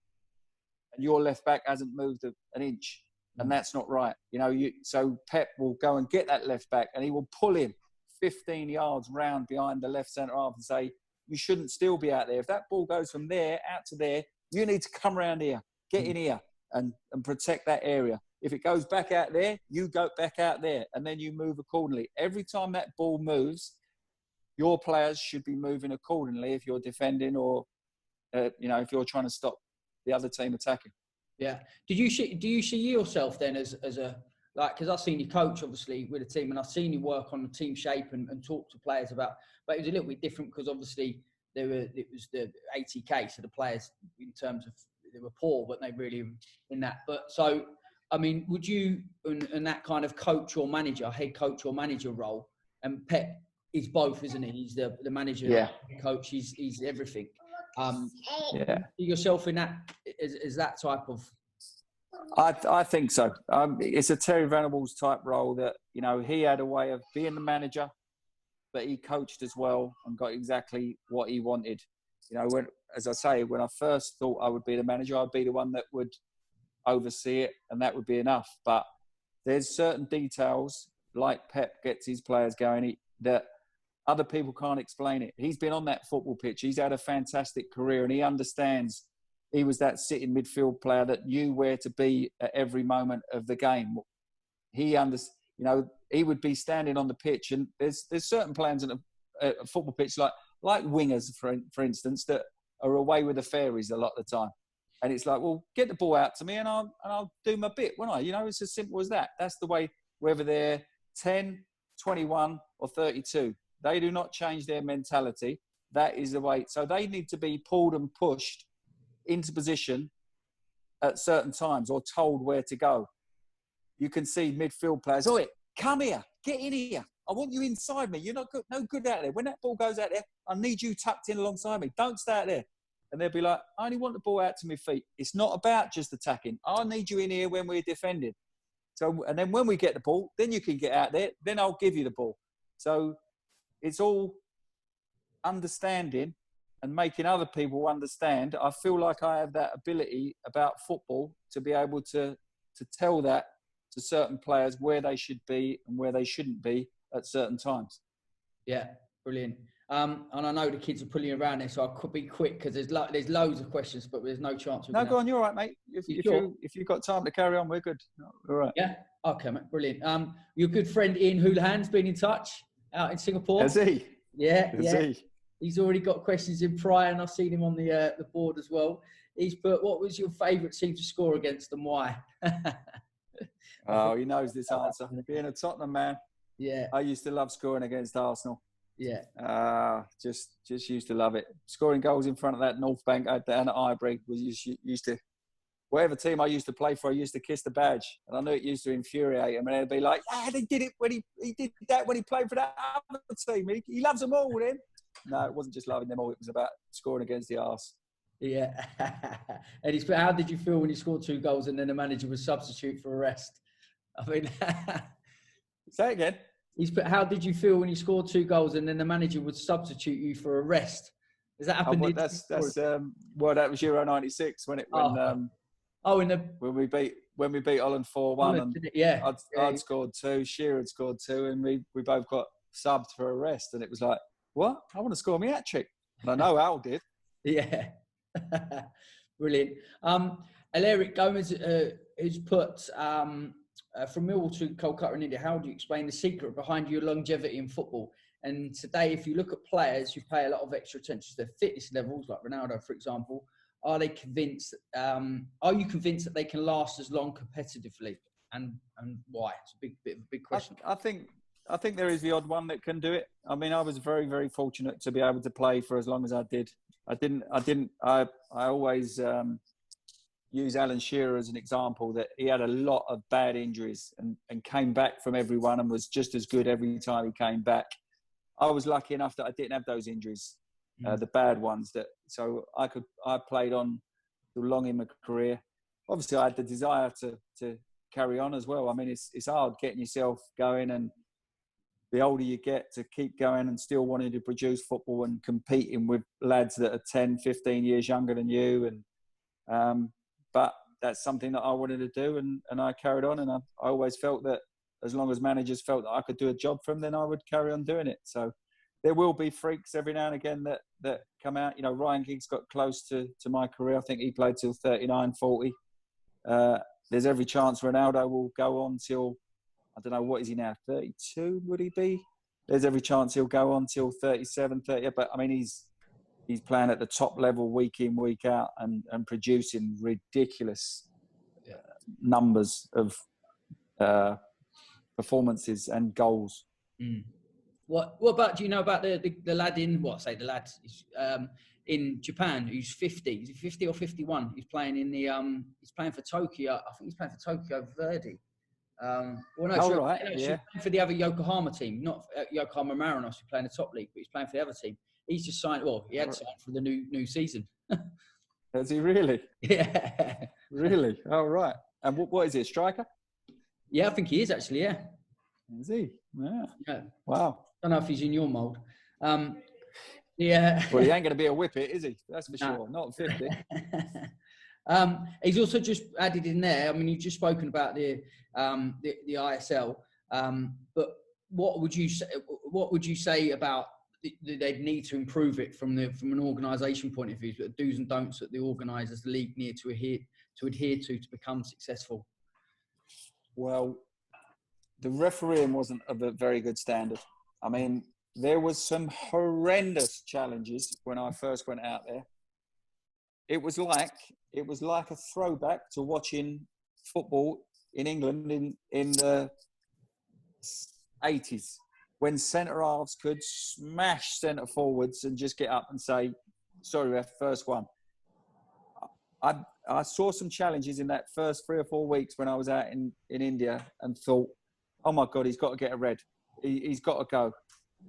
and your left back hasn't moved an inch, and that's not right. You know, so Pep will go and get that left back and he will pull him 15 yards round behind the left centre half and say, you shouldn't still be out there. If that ball goes from there out to there, you need to come around here, get in here and protect that area. If it goes back out there, you go back out there and then you move accordingly. Every time that ball moves, your players should be moving accordingly if you're defending or, you know, if you're trying to stop the other team attacking. Yeah. Do you see yourself then as a, like, because I've seen you coach obviously with a team and I've seen you work on the team shape and talk to players about, but it was a little bit different because obviously it was the ATK, so the players in terms of they were poor, but they really in that. But so, I mean, would you in that kind of coach or manager, head coach or manager role, and Pep is both, isn't he? He's the manager, yeah. Coach. He's everything. Yeah. Yourself in that is that type of. I think so. It's a Terry Venables type role that, you know, he had a way of being the manager, but he coached as well and got exactly what he wanted. You know, as I say, when I first thought I would be the manager, I'd be the one that would oversee it and that would be enough. But there's certain details, like Pep gets his players going, that other people can't explain it. He's been on that football pitch. He's had a fantastic career and he understands. He was that sitting midfield player that knew where to be at every moment of the game. He would be standing on the pitch, and there's certain players in a football pitch like wingers, for instance, that are away with the fairies a lot of the time. And it's like, well, get the ball out to me and I'll do my bit, won't I? You know, it's as simple as that. That's the way, whether they're 10, 21 or 32. They do not change their mentality. That is the way. So they need to be pulled and pushed into position at certain times or told where to go. You can see midfield players, "Oi, come here, get in here. I want you inside me. You're not good, no good out there. When that ball goes out there, I need you tucked in alongside me. Don't stay out there." And they'll be like, "I only want the ball out to my feet. It's not about just attacking. I need you in here when we're defending." So, and then when we get the ball, then you can get out there. Then I'll give you the ball. So it's all understanding and making other people understand. I feel like I have that ability about football to be able to tell that to certain players where they should be and where they shouldn't be at certain times. Yeah, brilliant. And I know the kids are pulling around there, so I could be quick because there's loads of questions, but there's no chance. No, go on. You're all right, mate. If you've got time to carry on, we're good. All right. Yeah. Okay, mate. Brilliant. Your good friend Ian Houlihan's been in touch out in Singapore. Has he? Yeah. Has he? He's already got questions in prior, and I've seen him on the board as well. He's put, "What was your favourite team to score against and why?" Oh, he knows this answer. Being a Tottenham man, yeah, I used to love scoring against Arsenal. Yeah. Just used to love it. Scoring goals in front of that North Bank down at Highbury was used to. Whatever team I used to play for, I used to kiss the badge, and I knew it used to infuriate him. And they'd be like, "Yeah, they did it when he did that when he played for that other team. He loves them all, then." No, it wasn't just loving them all. It was about scoring against the arse. Yeah. And he's put, "How did you feel when you scored 2 goals and then the manager was substitute for a rest?" I mean, say it again. He's put, "How did you feel when you scored 2 goals and then the manager would substitute you for a rest?" Does that happen? Well, that was Euro '96 when we beat Holland 4-1, and I'd scored 2, Shearer had scored 2, and we both got subbed for a rest, and it was like, what? I want to score me hat trick, and I know Al did. Yeah. Brilliant. Alaric Gomez has put from Millwall to Kolkata in India, "How do you explain the secret behind your longevity in football? And today, if you look at players who pay a lot of extra attention to their fitness levels, like Ronaldo, for example, are you convinced that they can last as long competitively? And why?" It's a big question. I think there is the odd one that can do it. I mean, I was very, very fortunate to be able to play for as long as I did. I always use Alan Shearer as an example, that he had a lot of bad injuries and came back from every one and was just as good every time he came back. I was lucky enough that I didn't have those injuries, the bad ones. So I played on long in my career. Obviously, I had the desire to carry on as well. I mean, it's hard getting yourself going, and the older you get, to keep going and still wanting to produce football and competing with lads that are 10, 15 years younger than you. And but that's something that I wanted to do, and I carried on. And I always felt that as long as managers felt that I could do a job for them, then I would carry on doing it. So there will be freaks every now and again that come out. You know, Ryan Giggs got close to my career. I think he played till 39, 40. There's every chance Ronaldo will go on till, I don't know, what is he now, 32 would he be? There's every chance he'll go on till 37, 30. But I mean, he's playing at the top level week in, week out, and producing ridiculous numbers of performances and goals. What about, do you know about the lad in Japan who's 50? Is he 50 or 51? He's playing he's playing for Tokyo. I think he's playing for Tokyo Verdy. He's playing for the other Yokohama team, not Yokohama Marinos, who play in the top league, but he's playing for the other team. He's just signed. Well, he had signed for the new season. Has he really? Yeah. Really? Oh, right. And what is he, a striker? Yeah, I think he is actually. Yeah. Is he? Yeah. Wow. I don't know if he's in your mould. Yeah. Well, he ain't going to be a whippet, is he? That's for sure. Not 50. He's also just added in there. I mean, you've just spoken about the ISL, but what would you say about they'd need to improve it from an organisation point of view? The do's and don'ts that the organisers, the league, need to adhere to become successful. Well, the refereeing wasn't of a very good standard. I mean, there was some horrendous challenges when I first went out there. it was like a throwback to watching football in England in the 80s, when centre halves could smash centre forwards and just get up and say, "Sorry, ref, first one." I saw some challenges in that first 3 or 4 weeks when I was out in India, and thought, "Oh my God, he's got to get a red. He's got to go."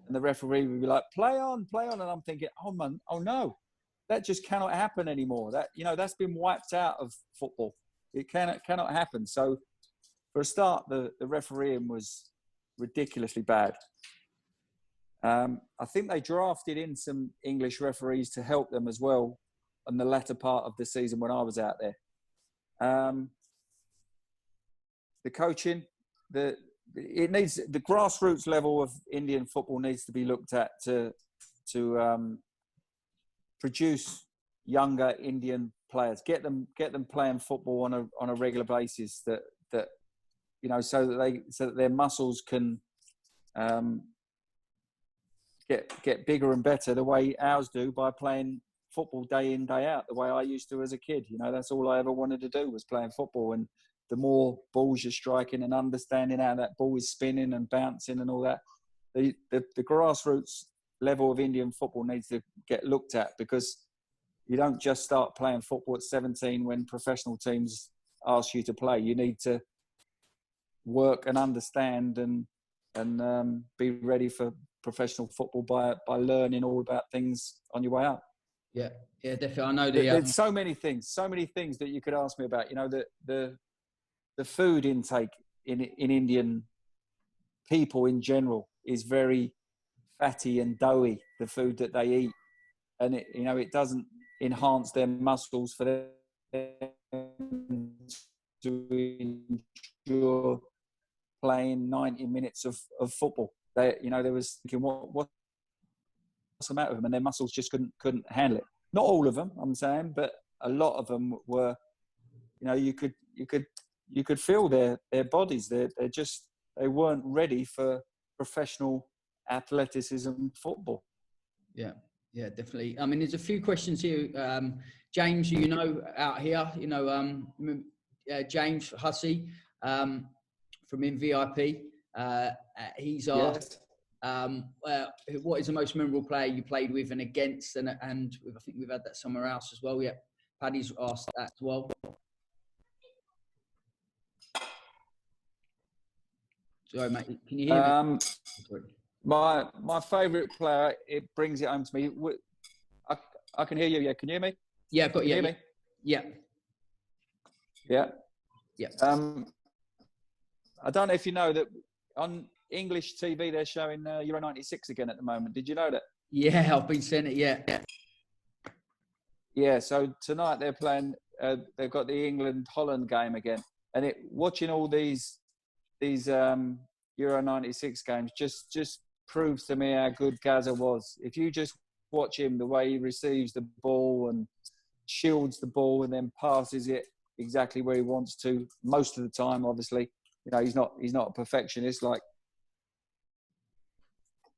And the referee would be like, play on. And I'm thinking, oh man, oh no, that just cannot happen anymore. That, that's been wiped out of football. It cannot happen. So for a start, the refereeing was ridiculously bad. I think they drafted in some English referees to help them as well in the latter part of the season when I was out there. The coaching, the grassroots level of Indian football needs to be looked at to produce younger Indian players, get them playing football on a regular basis, that so that their muscles can get bigger and better the way ours do, by playing football day in, day out, the way I used to as a kid. That's all I ever wanted to do, was playing football. And the more balls you're striking and understanding how that ball is spinning and bouncing and all that, the grassroots level of Indian football needs to get looked at, because you don't just start playing football at 17 when professional teams ask you to play. You need to work and understand and be ready for professional football by learning all about things on your way up. Yeah, definitely. I know there's so many things that you could ask me about. The food intake in Indian people in general is very fatty and doughy, the food that they eat, and it doesn't enhance their muscles for them to endure playing 90 minutes of football. They was thinking, what's the matter with them? And their muscles just couldn't handle it. Not all of them, I'm saying, but a lot of them were, you could feel their bodies. They weren't ready for professional athleticism football. Yeah, definitely. I mean, there's a few questions here. James, out here, James Hussey from MVP. He's asked, what is the most memorable player you played with and against? And I think we've had that somewhere else as well. Yeah, Paddy's asked that as well. Sorry, mate. Can you hear me? My favourite player, it brings it home to me. I can hear you. Yeah, can you hear me? Yeah, I've got you. Hear me? Yeah. Yeah. Yeah. I don't know if you know that on English TV they're showing Euro 96 again at the moment. Did you know that? Yeah, I've been saying it. Yeah. Yeah. So tonight they're playing. They've got the England-Holland game again, and watching all these Euro 96 games just proves to me how good Gaza was. If you just watch him, the way he receives the ball and shields the ball and then passes it exactly where he wants to, most of the time, obviously, he's not a perfectionist. Like,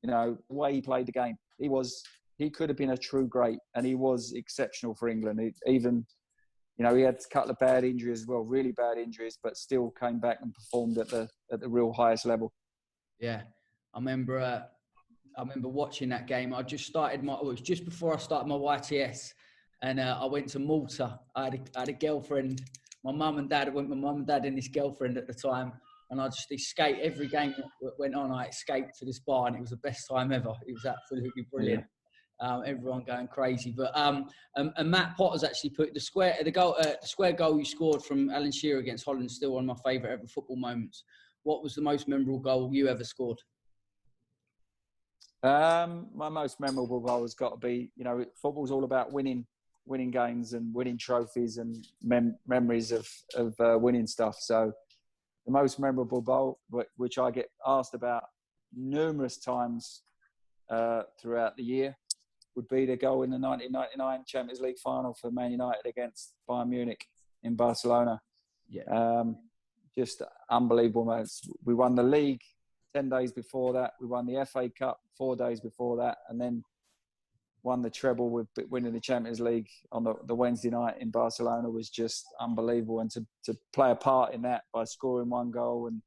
the way he played the game, he could have been a true great, and he was exceptional for England. He had a couple of bad injuries as well, really bad injuries, but still came back and performed at the real highest level. Yeah, I remember watching that game. It was just before I started my YTS, and I went to Malta. I had a girlfriend. My mum and dad and his girlfriend at the time, and I just escaped every game that went on. I escaped to this bar, and it was the best time ever. It was absolutely brilliant. Yeah. Everyone going crazy. But and Matt Potter's actually put the square goal you scored from Alan Shearer against Holland, still one of my favourite ever football moments. What was the most memorable goal you ever scored? My most memorable goal has got to be, football's all about winning games and winning trophies and memories of winning stuff. So the most memorable goal, which I get asked about numerous times throughout the year, would be the goal in the 1999 Champions League final for Man United against Bayern Munich in Barcelona. Yeah. Just unbelievable moments. We won the league 10 days before that. We won the FA Cup 4 days before that. And then won the treble with winning the Champions League on the Wednesday night in Barcelona was just unbelievable. And to play a part in that by scoring 1 goal and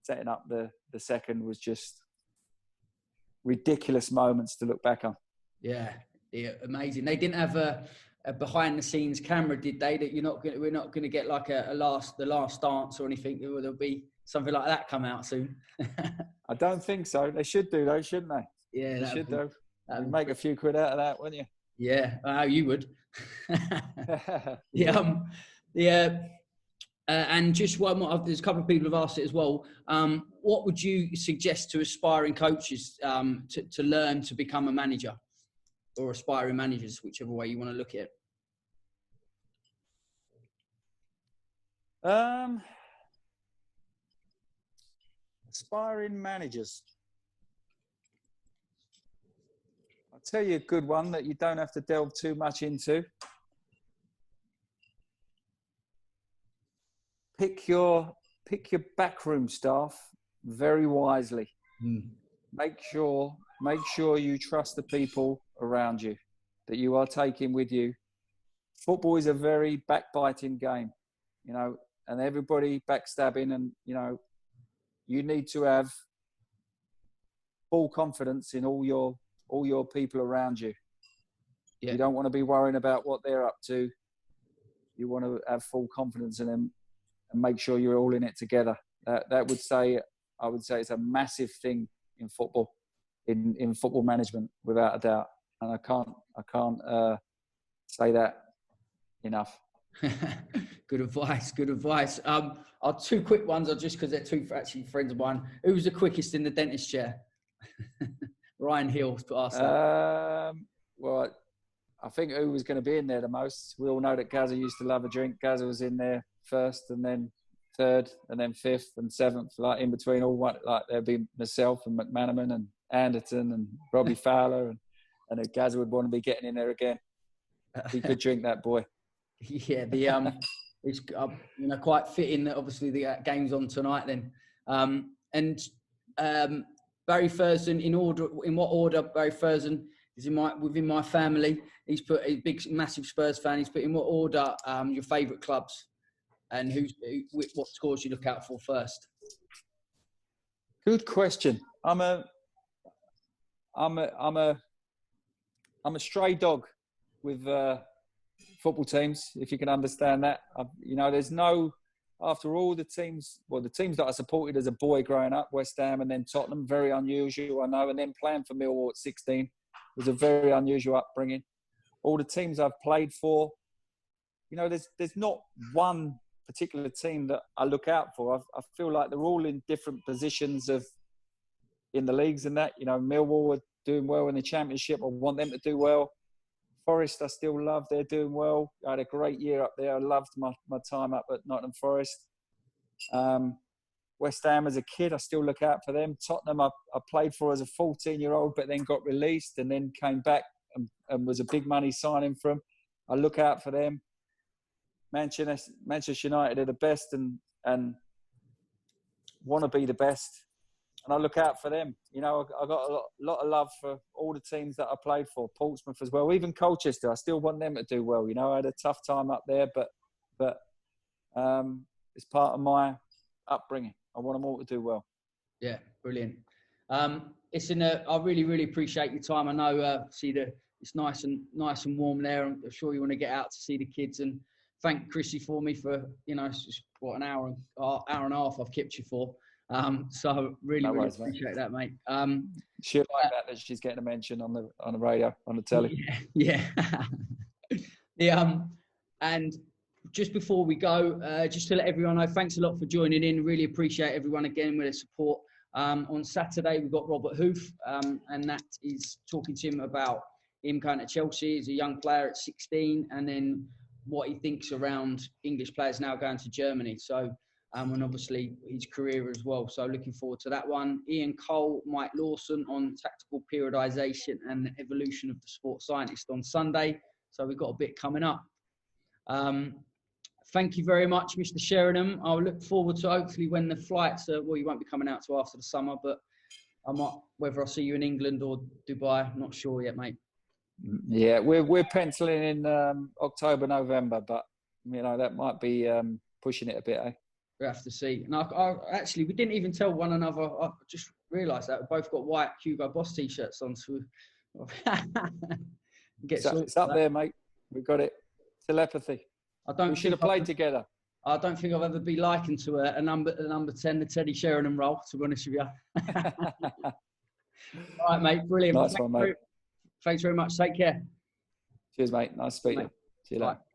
setting up the second was just ridiculous moments to look back on. Yeah, amazing. They didn't have a behind-the-scenes camera, did they? That we're not going to get like the last dance or anything. There'll be something like that come out soon. I don't think so. They should do though, shouldn't they? Yeah, they should do. You'd make a few quid out of that, wouldn't you? Yeah, you would. And just one more, there's a couple of people have asked it as well. What would you suggest to aspiring coaches to learn to become a manager, or aspiring managers, whichever way you want to look at it? Aspiring managers. I'll tell you a good one that you don't have to delve too much into. Pick your backroom staff very wisely. Make sure you trust the people around you that you are taking with you. Football is a very backbiting game, you know, and everybody backstabbing, and you know, you need to have full confidence in all your people around you. Yeah. You don't want to be worrying about what they're up to. You want to have full confidence in them and make sure you're all in it together. I would say it's a massive thing in football, in football management, without a doubt. And I can't say that enough. Good advice. Our 2 quick ones are just because they're 2 actually friends of mine. Who was the quickest in the dentist chair? Ryan Hill asked that. Well, I think who was going to be in there the most. We all know that Gazza used to love a drink. Gazza was in there first, and then 3rd, and then 5th and 7th. Like in between all one, like there'd be myself and McManaman and Anderton and Robbie Fowler, and Gazza would want to be getting in there again. He could drink, that boy. Yeah, it's quite fitting that obviously the game's on tonight then. Barry Thurston, in what order Barry Thurston is within my family? He's put a massive Spurs fan. He's put in what order your favourite clubs, and what scores you look out for first? Good question. I'm a stray dog with football teams, if you can understand that. There's no, after all the teams that I supported as a boy growing up, West Ham and then Tottenham, very unusual, I know, and then playing for Millwall at 16 was a very unusual upbringing. All the teams I've played for, there's not one particular team that I look out for. I feel like they're all in different positions in the leagues and that. Millwall are doing well in the Championship. I want them to do well. Forest, I still love. They're doing well. I had a great year up there. I loved my time up at Nottingham Forest. West Ham as a kid, I still look out for them. Tottenham, I played for as a 14-year-old, but then got released and then came back and was a big money signing for them. I look out for them. Manchester United are the best and want to be the best. And I look out for them. I got a lot of love for all the teams that I played for. Portsmouth as well, even Colchester. I still want them to do well. I had a tough time up there, but it's part of my upbringing. I want them all to do well. Yeah, brilliant. I really, really appreciate your time. I know, it's nice and warm there. I'm sure you want to get out to see the kids, and thank Chrissy for me for it's just an hour and a half I've kept you for. So really appreciate that, mate. She'll like that she's getting a mention on the radio, on the telly. Yeah. And just before we go, just to let everyone know, thanks a lot for joining in. Really appreciate everyone again with their support. On Saturday we've got Robert Hoof, and that is talking to him about him going to Chelsea as a young player at 16, and then what he thinks around English players now going to Germany. So. And obviously his career as well. So looking forward to that one. Ian Cole, Mike Lawson on tactical periodisation and the evolution of the sports scientist on Sunday. So we've got a bit coming up. Thank you very much, Mr. Sheringham. I'll look forward to hopefully when the flights you won't be coming out till after the summer, but whether I'll see you in England or Dubai, I'm not sure yet, mate. Yeah, we're penciling in October, November, but that might be pushing it a bit. Eh? We have to see. And actually, we didn't even tell one another. I just realised that we both got white Hugo Boss t-shirts on. So it's up there, mate. We got it. Telepathy. We should have played together. I don't think I've ever been likened to a number 10, the Teddy Sheringham role, to be honest with you. All right, mate. Brilliant. Nice one, mate. Thanks very much. Take care. Cheers, mate. Nice to speak to you. See you later. Bye.